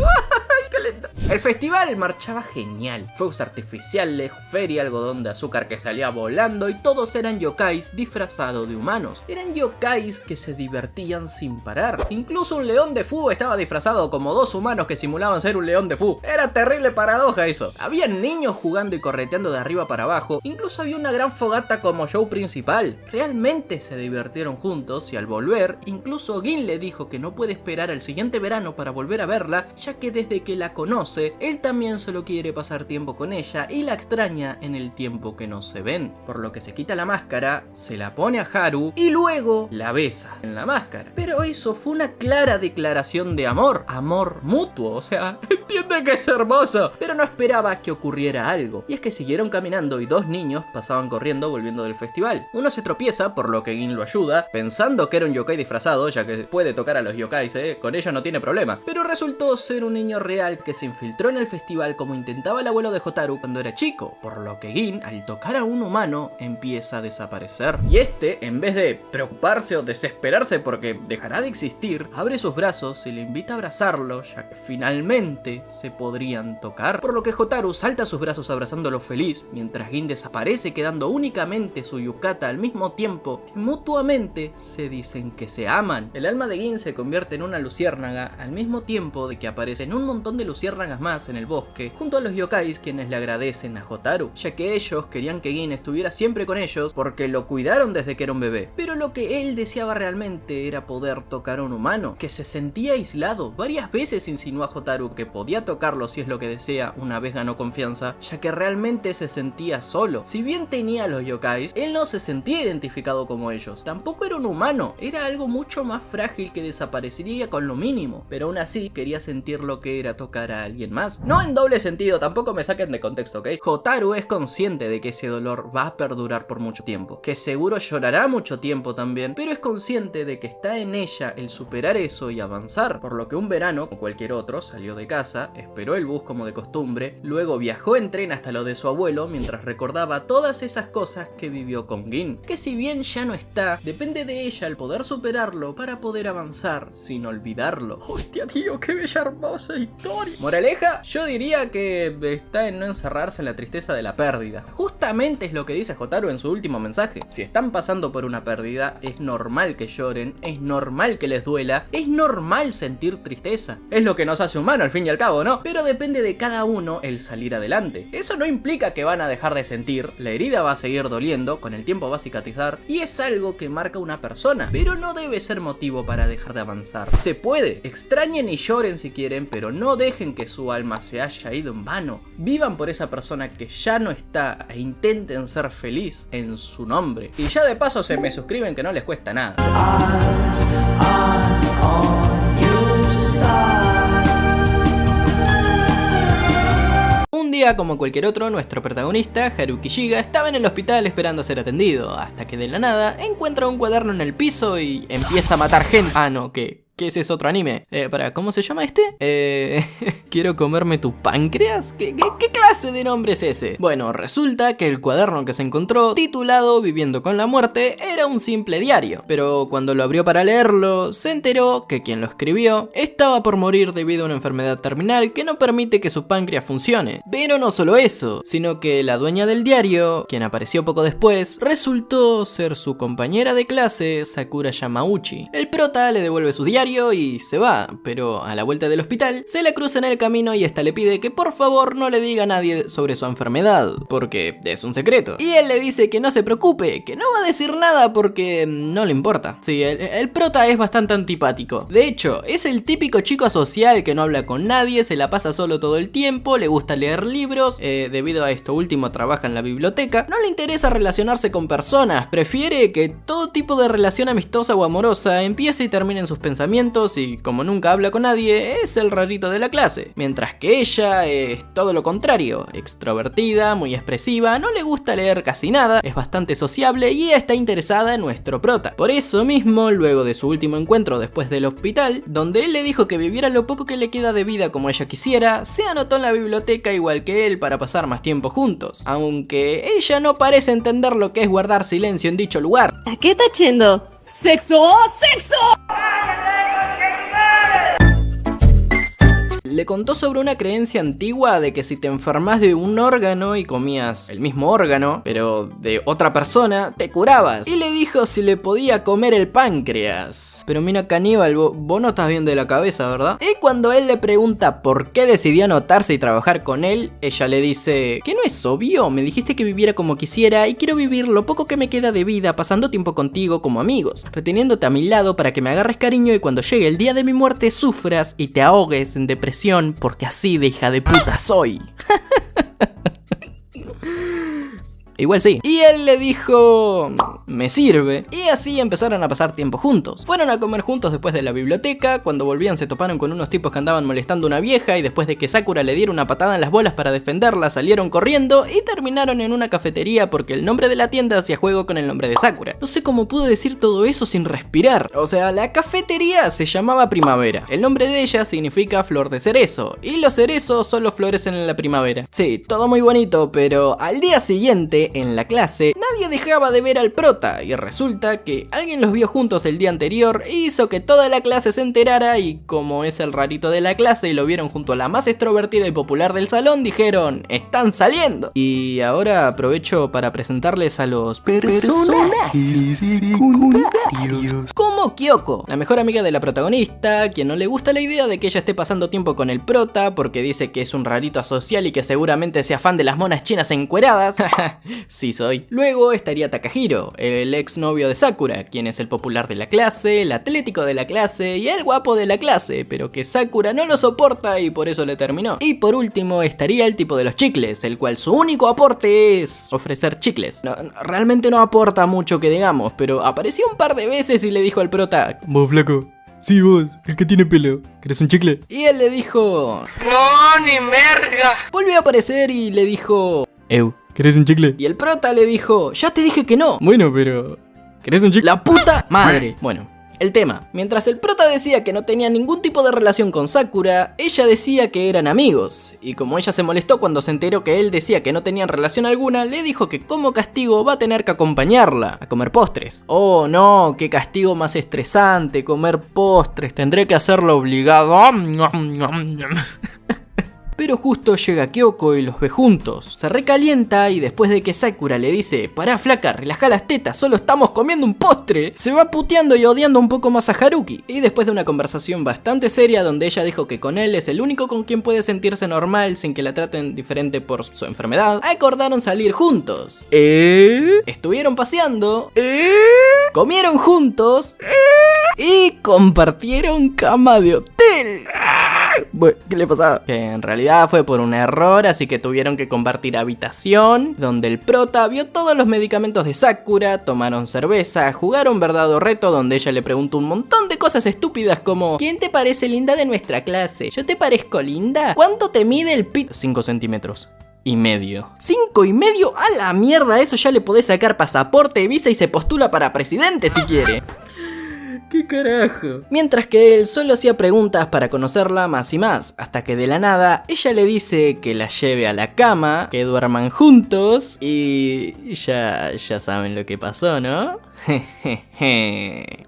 El festival marchaba genial, fuegos artificiales, feria, algodón de azúcar que salía volando y todos eran yokais disfrazados de humanos. Eran yokais que se divertían sin parar. Incluso un león de Fu estaba disfrazado como dos humanos que simulaban ser un león de Fu. Era terrible paradoja eso. Había niños jugando y correteando de arriba para abajo, incluso había una gran fogata como show principal. Realmente se divirtieron juntos y al volver, incluso Gin le dijo que no puede esperar al siguiente verano para volver a verla, ya que desde que la conoce, él también solo quiere pasar tiempo con ella y la extraña en el tiempo que no se ven. Por lo que se quita la máscara, se la pone a Haru y luego la besa en la máscara. Pero eso fue una clara declaración de amor, amor mutuo, o sea, entiende que es hermoso. Pero no esperaba que ocurriera algo, y es que siguieron caminando y dos niños pasaban corriendo volviendo del festival. Uno se tropieza, por lo que Gin lo ayuda, pensando que era un yokai disfrazado, ya que puede tocar a los yokais, con ellos no tiene problema. Pero resultó ser un niño real que se infiltró en el festival como intentaba el abuelo de Hotaru cuando era chico, por lo que Gin, al tocar a un humano, empieza a desaparecer. Y este, en vez de preocuparse o desesperarse porque dejará de existir, abre sus brazos y le invita a abrazarlo, ya que finalmente se podrían tocar. Por lo que Hotaru salta a sus brazos abrazándolo feliz, mientras Gin desaparece quedando únicamente su yukata al mismo tiempo que mutuamente se dicen que se aman. El alma de Gin se convierte en una luciérnaga al mismo tiempo de que aparecen un montón de luciérnagas más en el bosque, junto a los yokais quienes le agradecen a Hotaru, ya que ellos querían que Gin estuviera siempre con ellos porque lo cuidaron desde que era un bebé. Pero lo que él deseaba realmente era poder tocar a un humano, que se sentía aislado. Varias veces insinuó a Hotaru que podía tocarlo si es lo que desea una vez ganó confianza, ya que realmente se sentía solo. Si bien tenía a los yokais, él no se sentía identificado como ellos. Tampoco era un humano, era algo mucho más frágil que desaparecería con lo mínimo, pero aún así quería sentir lo que era tocar a alguien más. No en doble sentido, tampoco me saquen de contexto, ¿ok? Hotaru es consciente de que ese dolor va a perdurar por mucho tiempo, que seguro llorará mucho tiempo también, pero es consciente de que está en ella el superar eso y avanzar, por lo que un verano, como cualquier otro, salió de casa, esperó el bus como de costumbre, luego viajó en tren hasta lo de su abuelo mientras recordaba todas esas cosas que vivió con Gin, que si bien ya no está, depende de ella el poder superarlo para poder avanzar sin olvidarlo. Hostia tío, qué bella hermosa historia. Moraleja, yo diría que está en no encerrarse en la tristeza de la pérdida. Justamente es lo que dice Hotaru en su último mensaje. Si están pasando por una pérdida, es normal que lloren, es normal que les duela, es normal sentir tristeza. Es lo que nos hace humano al fin y al cabo, ¿no? Pero depende de cada uno el salir adelante. Eso no implica que van a dejar de sentir, la herida va a seguir doliendo, con el tiempo va a cicatrizar, y es algo que marca una persona, pero no debe ser motivo para dejar de avanzar. Se puede, extrañen y lloren si quieren, pero no dejen que su alma se haya ido en vano. Vivan por esa persona que ya no está e intenten ser feliz en su nombre. Y ya de paso se me suscriben que no les cuesta nada. Un día como cualquier otro, nuestro protagonista, Haruki Shiga, estaba en el hospital esperando ser atendido, hasta que de la nada encuentra un cuaderno en el piso y empieza a matar gente. Ah no, ¿qué ese es otro anime? ¿Cómo se llama este? ¿Quiero comerme tu páncreas? ¿Qué clase de nombre es ese? Bueno, resulta que el cuaderno que se encontró, titulado Viviendo con la muerte, era un simple diario. Pero cuando lo abrió para leerlo, se enteró que quien lo escribió estaba por morir debido a una enfermedad terminal que no permite que su páncreas funcione. Pero no solo eso, sino que la dueña del diario, quien apareció poco después, resultó ser su compañera de clase, Sakura Yamauchi. El prota le devuelve su diario diario y se va, pero a la vuelta del hospital se la cruza en el camino y esta le pide que por favor no le diga a nadie sobre su enfermedad, porque es un secreto. Y él le dice que no se preocupe, que no va a decir nada porque no le importa. Sí, el prota es bastante antipático. De hecho, es el típico chico asocial que no habla con nadie, se la pasa solo todo el tiempo, le gusta leer libros, debido a esto último trabaja en la biblioteca, no le interesa relacionarse con personas, prefiere que todo tipo de relación amistosa o amorosa empiece y termine en sus pensamientos y como nunca habla con nadie, es el rarito de la clase. Mientras que ella es todo lo contrario, extrovertida, muy expresiva, no le gusta leer casi nada, es bastante sociable y está interesada en nuestro prota. Por eso mismo, luego de su último encuentro después del hospital, donde él le dijo que viviera lo poco que le queda de vida como ella quisiera, se anotó en la biblioteca igual que él para pasar más tiempo juntos, aunque ella no parece entender lo que es guardar silencio en dicho lugar. ¿A qué está yendo? ¡Sexo! ¡Sexo! Le contó sobre una creencia antigua de que si te enfermas de un órgano y comías el mismo órgano, pero de otra persona, te curabas. Y le dijo si le podía comer el páncreas. Pero mira, caníbal, vos no estás bien de la cabeza, ¿verdad? Y cuando él le pregunta por qué decidió anotarse y trabajar con él, ella le dice que no es obvio, me dijiste que viviera como quisiera y quiero vivir lo poco que me queda de vida pasando tiempo contigo como amigos, reteniéndote a mi lado para que me agarres cariño y cuando llegue el día de mi muerte sufras y te ahogues en depresión porque así de hija de puta soy. Igual sí. Y él le dijo, me sirve. Y así empezaron a pasar tiempo juntos. Fueron a comer juntos después de la biblioteca. Cuando volvían se toparon con unos tipos que andaban molestando a una vieja. Y después de que Sakura le diera una patada en las bolas para defenderla, salieron corriendo y terminaron en una cafetería porque el nombre de la tienda hacía juego con el nombre de Sakura. No sé cómo pude decir todo eso sin respirar. O sea, la cafetería se llamaba Primavera. El nombre de ella significa flor de cerezo. Y los cerezos solo florecen en la primavera. Sí, todo muy bonito, pero al día siguiente en la clase nadie dejaba de ver al prota y resulta que alguien los vio juntos el día anterior e hizo que toda la clase se enterara y como es el rarito de la clase y lo vieron junto a la más extrovertida y popular del salón, dijeron ¡están saliendo! Y ahora aprovecho para presentarles a los personajes secundarios. Como Kyoko, la mejor amiga de la protagonista, quien no le gusta la idea de que ella esté pasando tiempo con el prota porque dice que es un rarito asocial y que seguramente sea fan de las monas chinas encueradas. Sí soy. Luego estaría Takahiro, el ex novio de Sakura, quien es el popular de la clase, el atlético de la clase y el guapo de la clase, pero que Sakura no lo soporta y por eso le terminó. Y por último estaría el tipo de los chicles, el cual su único aporte es ofrecer chicles. Realmente no aporta mucho que digamos, pero apareció un par de veces y le dijo al prota, vos flaco, sí vos, el que tiene pelo, ¿querés un chicle? Y él le dijo, ¡no, ni merga! Volvió a aparecer y le dijo, ¿querés un chicle? Y el prota le dijo, ya te dije que no. Bueno, pero... ¿querés un chicle? La puta madre. Bueno, el tema. Mientras el prota decía que no tenía ningún tipo de relación con Sakura, ella decía que eran amigos. Y como ella se molestó cuando se enteró que él decía que no tenían relación alguna, le dijo que como castigo va a tener que acompañarla a comer postres. Oh no, qué castigo más estresante, comer postres. Tendré que hacerlo obligado. Pero justo llega Kyoko y los ve juntos. Se recalienta y después de que Sakura le dice, pará flaca, relaja las tetas, solo estamos comiendo un postre, se va puteando y odiando un poco más a Haruki. Y después de una conversación bastante seria donde ella dijo que con él es el único con quien puede sentirse normal sin que la traten diferente por su enfermedad, acordaron salir juntos. Estuvieron paseando. Comieron juntos. Y compartieron cama de hotel. Bueno, ¿qué le pasaba? Que en realidad fue por un error, así que tuvieron que compartir habitación, donde el prota vio todos los medicamentos de Sakura, tomaron cerveza, jugaron verdad o reto, donde ella le preguntó un montón de cosas estúpidas como ¿quién te parece linda de nuestra clase? ¿Yo te parezco linda? ¿Cuánto te mide el pito? 5 centímetros. Y medio. 5 y medio, a la mierda, eso ya le podés sacar pasaporte, visa y se postula para presidente si quiere. ¿Qué carajo? Mientras que él solo hacía preguntas para conocerla más y más, hasta que de la nada ella le dice que la lleve a la cama, que duerman juntos y ya saben lo que pasó, ¿no?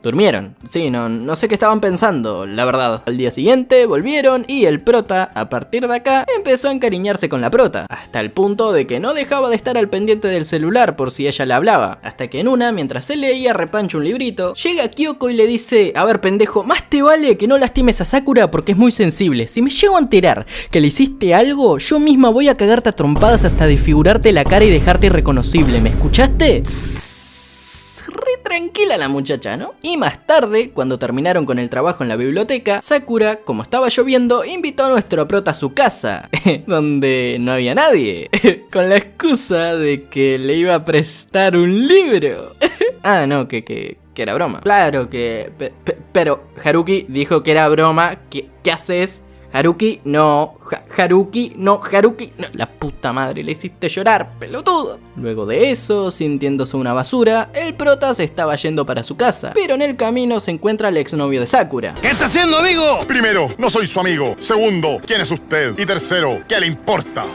Durmieron. Sí, no sé qué estaban pensando, la verdad. Al día siguiente volvieron y el prota, a partir de acá, empezó a encariñarse con la prota, hasta el punto de que no dejaba de estar al pendiente del celular por si ella le hablaba. Hasta que en una, mientras él leía repancho un librito, llega Kyoko y le dice: a ver, pendejo, más te vale que no lastimes a Sakura porque es muy sensible. Si me llego a enterar que le hiciste algo, yo misma voy a cagarte a trompadas hasta desfigurarte la cara y dejarte irreconocible. ¿Me escuchaste? Re tranquila la muchacha, ¿no? Y más tarde, cuando terminaron con el trabajo en la biblioteca, Sakura, como estaba lloviendo, invitó a nuestro prota a su casa, donde no había nadie, con la excusa de que le iba a prestar un libro. Ah, no, que era broma. Claro que... pero Haruki dijo que era broma. ¿Qué haces? Haruki, no. Haruki, no. La puta madre, le hiciste llorar, pelotudo. Luego de eso, sintiéndose una basura, el prota se estaba yendo para su casa. Pero en el camino se encuentra el exnovio de Sakura. ¿Qué está haciendo, amigo? Primero, no soy su amigo. Segundo, ¿quién es usted? Y tercero, ¿qué le importa?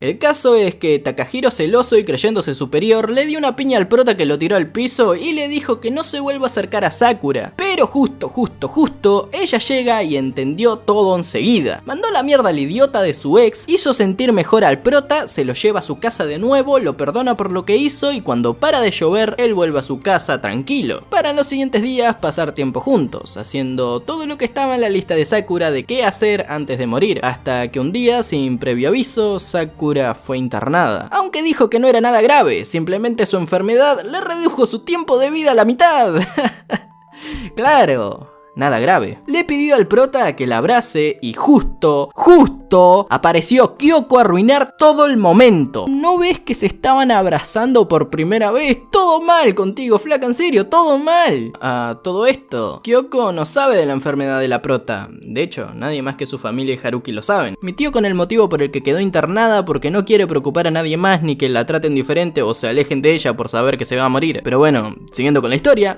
El caso es que Takahiro, celoso y creyéndose superior, le dio una piña al prota que lo tiró al piso y le dijo que no se vuelva a acercar a Sakura. Pero justo, ella llega y entendió todo enseguida. Mandó la mierda al idiota de su ex, hizo sentir mejor al prota, se lo lleva a su casa de nuevo, lo perdona por lo que hizo y cuando para de llover, él vuelve a su casa tranquilo. Para en los siguientes días pasar tiempo juntos, haciendo todo lo que estaba en la lista de Sakura de qué hacer antes de morir. Hasta que un día, sin previo aviso, Sakura fue internada. Aunque dijo que no era nada grave, simplemente su enfermedad le redujo su tiempo de vida a la mitad. Claro, nada grave. Le pidió al prota que la abrace y justo apareció Kyoko a arruinar todo el momento. ¿No ves que se estaban abrazando por primera vez? Todo mal contigo, flaca, en serio, todo mal. Todo esto, Kyoko no sabe de la enfermedad de la prota. De hecho, nadie más que su familia y Haruki lo saben. Mi tío con el motivo por el que quedó internada porque no quiere preocupar a nadie más ni que la traten diferente o se alejen de ella por saber que se va a morir. Pero bueno, siguiendo con la historia,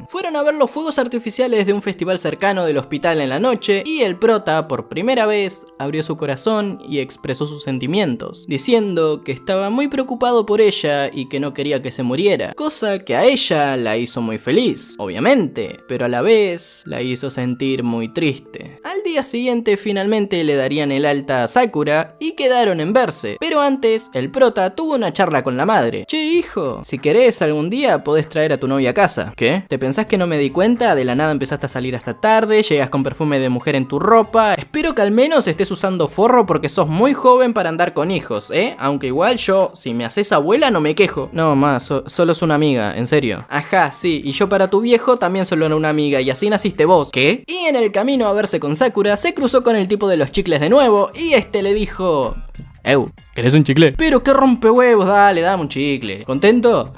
fueron a ver los fuegos artificiales de un festival cercano del hospital en la noche y el prota, por primera vez, abrió su corazón y expresó sus sentimientos, diciendo que estaba muy preocupado por ella y que no quería que se muriera, cosa que a ella la hizo muy feliz, obviamente, pero a la vez la hizo sentir muy triste. Al día siguiente finalmente le darían el alta a Sakura y quedaron en verse, pero antes el prota tuvo una charla con la madre. Che, hijo, si querés algún día podés traer a tu novia a casa. ¿Qué? ¿Te pensás que no me di cuenta? De la nada empezaste a salir hasta tarde, llegas con perfume de mujer en tu ropa. Espero que al menos estés usando forro porque sos muy joven para andar con hijos, aunque igual yo, si me haces abuela, no me quejo. No, más, solo es una amiga, en serio. Ajá, sí, y yo para tu viejo también solo era una amiga y así naciste vos. ¿Qué? Y en el camino a verse con Sakura, se cruzó con el tipo de los chicles de nuevo y este le dijo: ¿Querés un chicle? Pero qué rompehuevos, dale, dame un chicle. ¿Contento?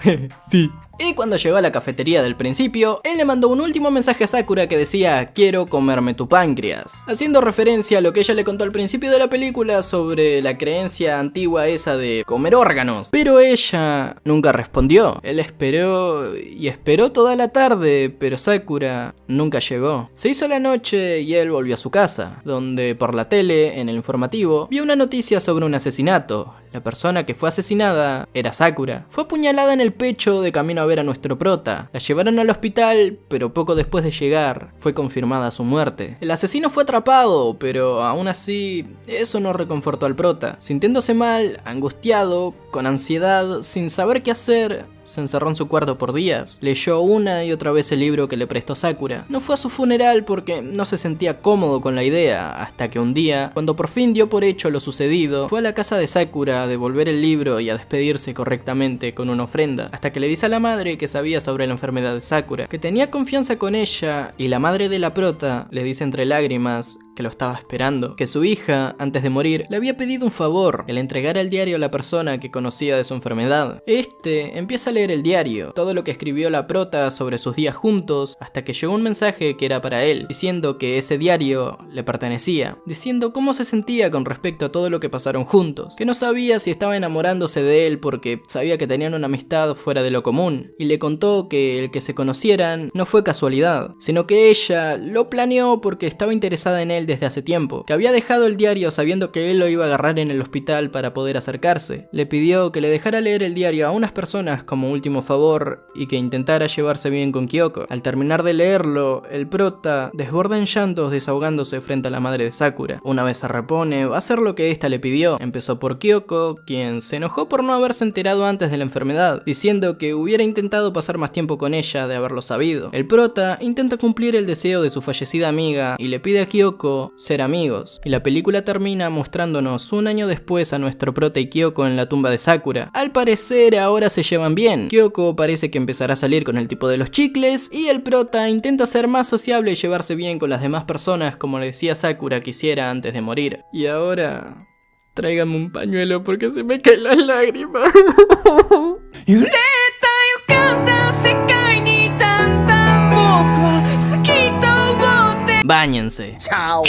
Sí. Y cuando llegó a la cafetería del principio, él le mandó un último mensaje a Sakura que decía: quiero comerme tu páncreas, haciendo referencia a lo que ella le contó al principio de la película sobre la creencia antigua esa de comer órganos. Pero ella nunca respondió. Él esperó y esperó toda la tarde, pero Sakura nunca llegó. Se hizo la noche y él volvió a su casa, donde por la tele, en el informativo, vio una noticia sobre un asesinato. La persona que fue asesinada era Sakura. Fue apuñalada en el pecho de camino a ver a nuestro prota. La llevaron al hospital, pero poco después de llegar fue confirmada su muerte. El asesino fue atrapado, pero aún así eso no reconfortó al prota. Sintiéndose mal, angustiado, con ansiedad, sin saber qué hacer, se encerró en su cuarto por días. Leyó una y otra vez el libro que le prestó Sakura. No fue a su funeral porque no se sentía cómodo con la idea, hasta que un día, cuando por fin dio por hecho lo sucedido, fue a la casa de Sakura a devolver el libro y a despedirse correctamente con una ofrenda, hasta que le dice a la madre que sabía sobre la enfermedad de Sakura, que tenía confianza con ella, y la madre de la prota le dice entre lágrimas que lo estaba esperando, que su hija, antes de morir, le había pedido un favor, que le entregara el diario a la persona que conocía de su enfermedad. Este empieza a leer el diario, todo lo que escribió la prota sobre sus días juntos, hasta que llegó un mensaje que era para él, diciendo que ese diario le pertenecía, diciendo cómo se sentía con respecto a todo lo que pasaron juntos, que no sabía si estaba enamorándose de él porque sabía que tenían una amistad fuera de lo común, y le contó que el que se conocieran no fue casualidad, sino que ella lo planeó porque estaba interesada en él él desde hace tiempo, que había dejado el diario sabiendo que él lo iba a agarrar en el hospital para poder acercarse. Le pidió que le dejara leer el diario a unas personas como último favor y que intentara llevarse bien con Kyoko. Al terminar de leerlo, el prota desborda en llantos desahogándose frente a la madre de Sakura. Una vez se repone, va a hacer lo que esta le pidió. Empezó por Kyoko, quien se enojó por no haberse enterado antes de la enfermedad, diciendo que hubiera intentado pasar más tiempo con ella de haberlo sabido. El prota intenta cumplir el deseo de su fallecida amiga y le pide a Kyoko ser amigos. Y la película termina mostrándonos un año después a nuestro prota y Kyoko en la tumba de Sakura. Al parecer ahora se llevan bien. Kyoko parece que empezará a salir con el tipo de los chicles y el prota intenta ser más sociable y llevarse bien con las demás personas como le decía Sakura que hiciera antes de morir. Y ahora... tráigame un pañuelo porque se me caen las lágrimas. Báñense. Chao.